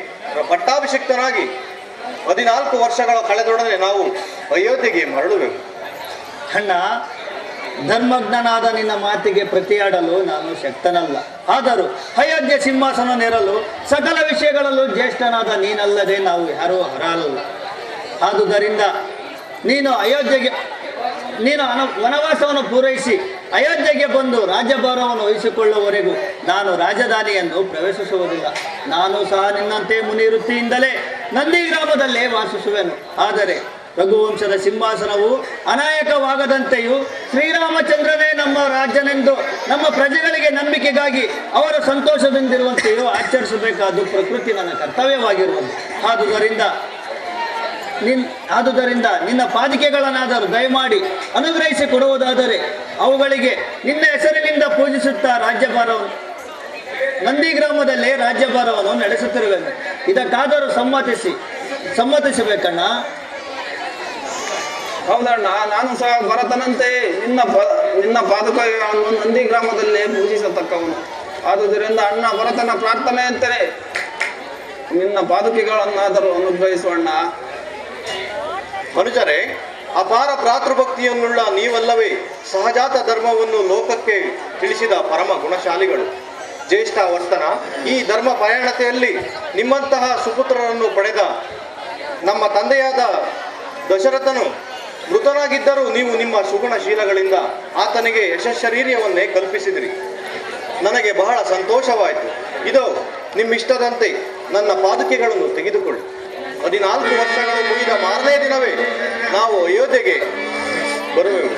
ಪಟ್ಟಾಭಿಷಿಕ್ತನಾಗಿ 14 ವರ್ಷಗಳ ಕಳೆದೊಡನೆ ನಾವು ಅಯೋಧ್ಯೆಗೆ ಮರಳುವೆವು. ಅಣ್ಣ, ಧರ್ಮಜ್ಞನಾದ ನಿನ್ನ ಮಾತಿಗೆ ಪ್ರತಿಯಾಡಲು ನಾನು ಶಕ್ತನಲ್ಲ. ಆದರೂ ಅಯೋಧ್ಯೆ ಸಿಂಹಾಸನ ನೆರಲು ಸಕಲ ವಿಷಯಗಳಲ್ಲೂ ಜ್ಯೇಷ್ಠನಾದ ನೀನಲ್ಲದೆ ನಾವು ಯಾರೂ ಹರಲ್ಲ. ಆದುದರಿಂದ ನೀನು ವನವಾಸವನ್ನು ಪೂರೈಸಿ ಅಯೋಧ್ಯೆಗೆ ಬಂದು ರಾಜ್ಯಭಾರವನ್ನು ವಹಿಸಿಕೊಳ್ಳುವವರೆಗೂ ನಾನು ರಾಜಧಾನಿಯನ್ನು ಪ್ರವೇಶಿಸುವುದಿಲ್ಲ. ನಾನು ಸಹ ನಿನ್ನಂತೆ ಮುನಿವೃತ್ತಿಯಿಂದಲೇ ನಂದಿ ಗ್ರಾಮದಲ್ಲೇ ವಾಸಿಸುವೆನು. ಆದರೆ ರಘುವಂಶದ ಸಿಂಹಾಸನವು ಅನಾಯಕವಾಗದಂತೆಯೂ ಶ್ರೀರಾಮಚಂದ್ರನೇ ನಮ್ಮ ರಾಜ್ಯನೆಂದು ನಮ್ಮ ಪ್ರಜೆಗಳಿಗೆ ನಂಬಿಕೆಗಾಗಿ ಅವರ ಸಂತೋಷದಿಂದಿರುವಂತೆಯೂ ಆಚರಿಸಬೇಕಾದ್ದು ಪ್ರಕೃತಿ ನನ್ನ ಕರ್ತವ್ಯವಾಗಿರುವುದು. ಆದುದರಿಂದ ನಿನ್ನ ಪಾದಿಕೆಗಳನ್ನಾದರೂ ದಯಮಾಡಿ ಅನುಗ್ರಹಿಸಿ ಕೊಡುವುದಾದರೆ ಅವುಗಳಿಗೆ ನಿನ್ನ ಹೆಸರಿನಿಂದ ಪೂಜಿಸುತ್ತಾ ನಂದಿ ಗ್ರಾಮದಲ್ಲೇ ರಾಜ್ಯಭಾರವನ್ನು ನಡೆಸುತ್ತಿರುವೆನು. ಇದಕ್ಕಾದರೂ ಸಮ್ಮತಿಸಬೇಕಣ್ಣ. ಹೌದಣ್ಣ, ನಾನು ಸಹ ಭರತನಂತೆ ನಿನ್ನ ಪಾದುಕೆಗಳನ್ನು ನಂದಿ ಗ್ರಾಮದಲ್ಲೇ ಪೂಜಿಸತಕ್ಕವನು. ಆದುದರಿಂದ ಅಣ್ಣ ಭರತನ ಪ್ರಾರ್ಥನೆಯಂತೆ ನಿನ್ನ ಪಾದುಕೆಗಳನ್ನಾದರೂ ಅನುಗ್ರಹಿಸುವಣ್ಣ. ಮನುಜರೇ, ಅಪಾರ ಭ್ರಾತೃಭಕ್ತಿಯನ್ನುಳ್ಳ ನೀವಲ್ಲವೇ ಸಹಜಾತ ಧರ್ಮವನ್ನು ಲೋಕಕ್ಕೆ ತಿಳಿಸಿದ ಪರಮ ಗುಣಶಾಲಿಗಳು. ಜ್ಯೇಷ್ಠ ವರ್ತನ ಈ ಧರ್ಮ ಪಯಣತೆಯಲ್ಲಿ ನಿಮ್ಮಂತಹ ಸುಪುತ್ರರನ್ನು ಪಡೆದ ನಮ್ಮ ತಂದೆಯಾದ ದಶರಥನು ಮೃತನಾಗಿದ್ದರೂ ನೀವು ನಿಮ್ಮ ಸುಗುಣಶೀಲಗಳಿಂದ ಆತನಿಗೆ ಯಶಶರೀರ್ಯವನ್ನೇ ಕಲ್ಪಿಸಿದಿರಿ. ನನಗೆ ಬಹಳ ಸಂತೋಷವಾಯಿತು. ಇದೋ ನಿಮ್ಮಿಷ್ಟದಂತೆ ನನ್ನ ಪಾದುಕೆಗಳನ್ನು ತೆಗೆದುಕೊಳ್ಳಿ. 14 ವರ್ಷಗಳು ಮುಗಿದ ಮಾರನೇ ದಿನವೇ ನಾವು ಅಯೋಧ್ಯೆಗೆ ಬರುವೆವು.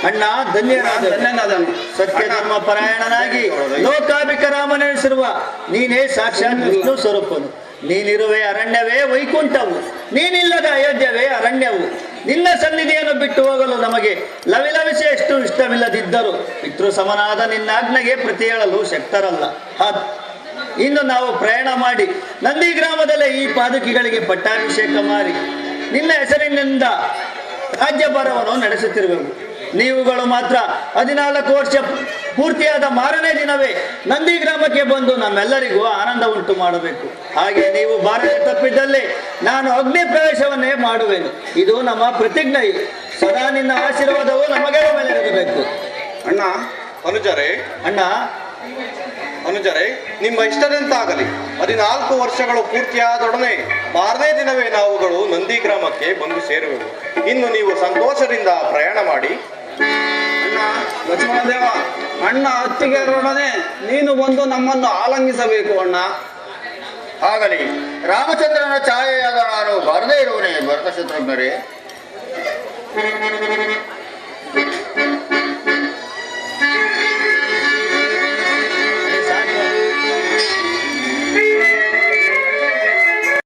ಅಣ್ಣ ಧನ್ಯನಾದ. ಸತ್ಯ ಧರ್ಮ ಪರಾಯಣನಾಗಿ ಲೋಕಾಭಿಕರಾಮನೆನಿಸಿರುವ ನೀನೇ ಸಾಕ್ಷಾತ್ ವಿಷ್ಣು ಸ್ವರೂಪನು. ನೀನಿರುವೆ ಅರಣ್ಯವೇ ವೈಕುಂಠವು, ನೀನಿಲ್ಲದ ಅಯೋಧ್ಯವೇ ಅರಣ್ಯವು. ನಿನ್ನ ಸನ್ನಿಧಿಯನ್ನು ಬಿಟ್ಟು ಹೋಗಲು ನಮಗೆ ಲವಿಲವಿಸಿ ಎಷ್ಟು ಇಷ್ಟವಿಲ್ಲದಿದ್ದರು ಪಿತೃ ಸಮನಾದ ನಿನ್ನ ಆಜ್ಞೆಗೆ ಪ್ರತಿ ಹೇಳಲು ಶಕ್ತರಲ್ಲ. ಇನ್ನು ನಾವು ಪ್ರಯಾಣ ಮಾಡಿ ನಂದಿ ಗ್ರಾಮದಲ್ಲೇ ಈ ಪಾದುಕಿಗಳಿಗೆ ಪಟ್ಟಾಭಿಷೇಕ ಮಾಡಿ ನಿನ್ನ ಹೆಸರಿನಿಂದ ರಾಜ್ಯಭಾರವನ್ನು ನಡೆಸುತ್ತಿರುವೆವು. ನೀವುಗಳು ಮಾತ್ರ 14 ವರ್ಷ ಪೂರ್ತಿಯಾದ ಮಾರನೇ ದಿನವೇ ನಂದಿ ಗ್ರಾಮಕ್ಕೆ ಬಂದು ನಮ್ಮೆಲ್ಲರಿಗೂ ಆನಂದ ಉಂಟು ಮಾಡಬೇಕು. ಹಾಗೆ ನೀವು ಬಾರದೆ ತಪ್ಪಿದ್ದಲ್ಲಿ ನಾನು ಅಗ್ನಿ ಪ್ರವೇಶವನ್ನೇ ಮಾಡುವೆನು. ಇದು ನಮ್ಮ ಪ್ರತಿಜ್ಞೆಯು. ಸದಾ ನಿನ್ನ ಆಶೀರ್ವಾದವು ನಮಗೆ ಮೇಲೆ ಇರಬೇಕು. ಅಣ್ಣ ಅನುಜರೇ ಅನುಜರೇ, ನಿಮ್ಮ ಇಷ್ಟದಂತಾಗಲಿ. 14 ವರ್ಷಗಳು ಪೂರ್ತಿಯಾದೊಡನೆ ಮಾರನೇ ದಿನವೇ ನಾವುಗಳು ನಂದಿ ಗ್ರಾಮಕ್ಕೆ ಬಂದು ಸೇರುವೆವು. ಇನ್ನು ನೀವು ಸಂತೋಷದಿಂದ ಪ್ರಯಾಣ ಮಾಡಿ. ಅಣ್ಣ ಲಕ್ಷ್ಮಣದೇವ, ಅಣ್ಣ ಅತ್ತಿಗೆಯರೊಡನೆ ನೀನು ಬಂದು ನಮ್ಮನ್ನು ಆಲಂಗಿಸಬೇಕು. ಅಣ್ಣ ಆಗಲಿ. ರಾಮಚಂದ್ರನ ಛಾಯೆಯಾದ ನಾನು ಬಾರದೇ ಇರುವನೇ ಭರತ ಶತ್ರುಘ್ನರೇ.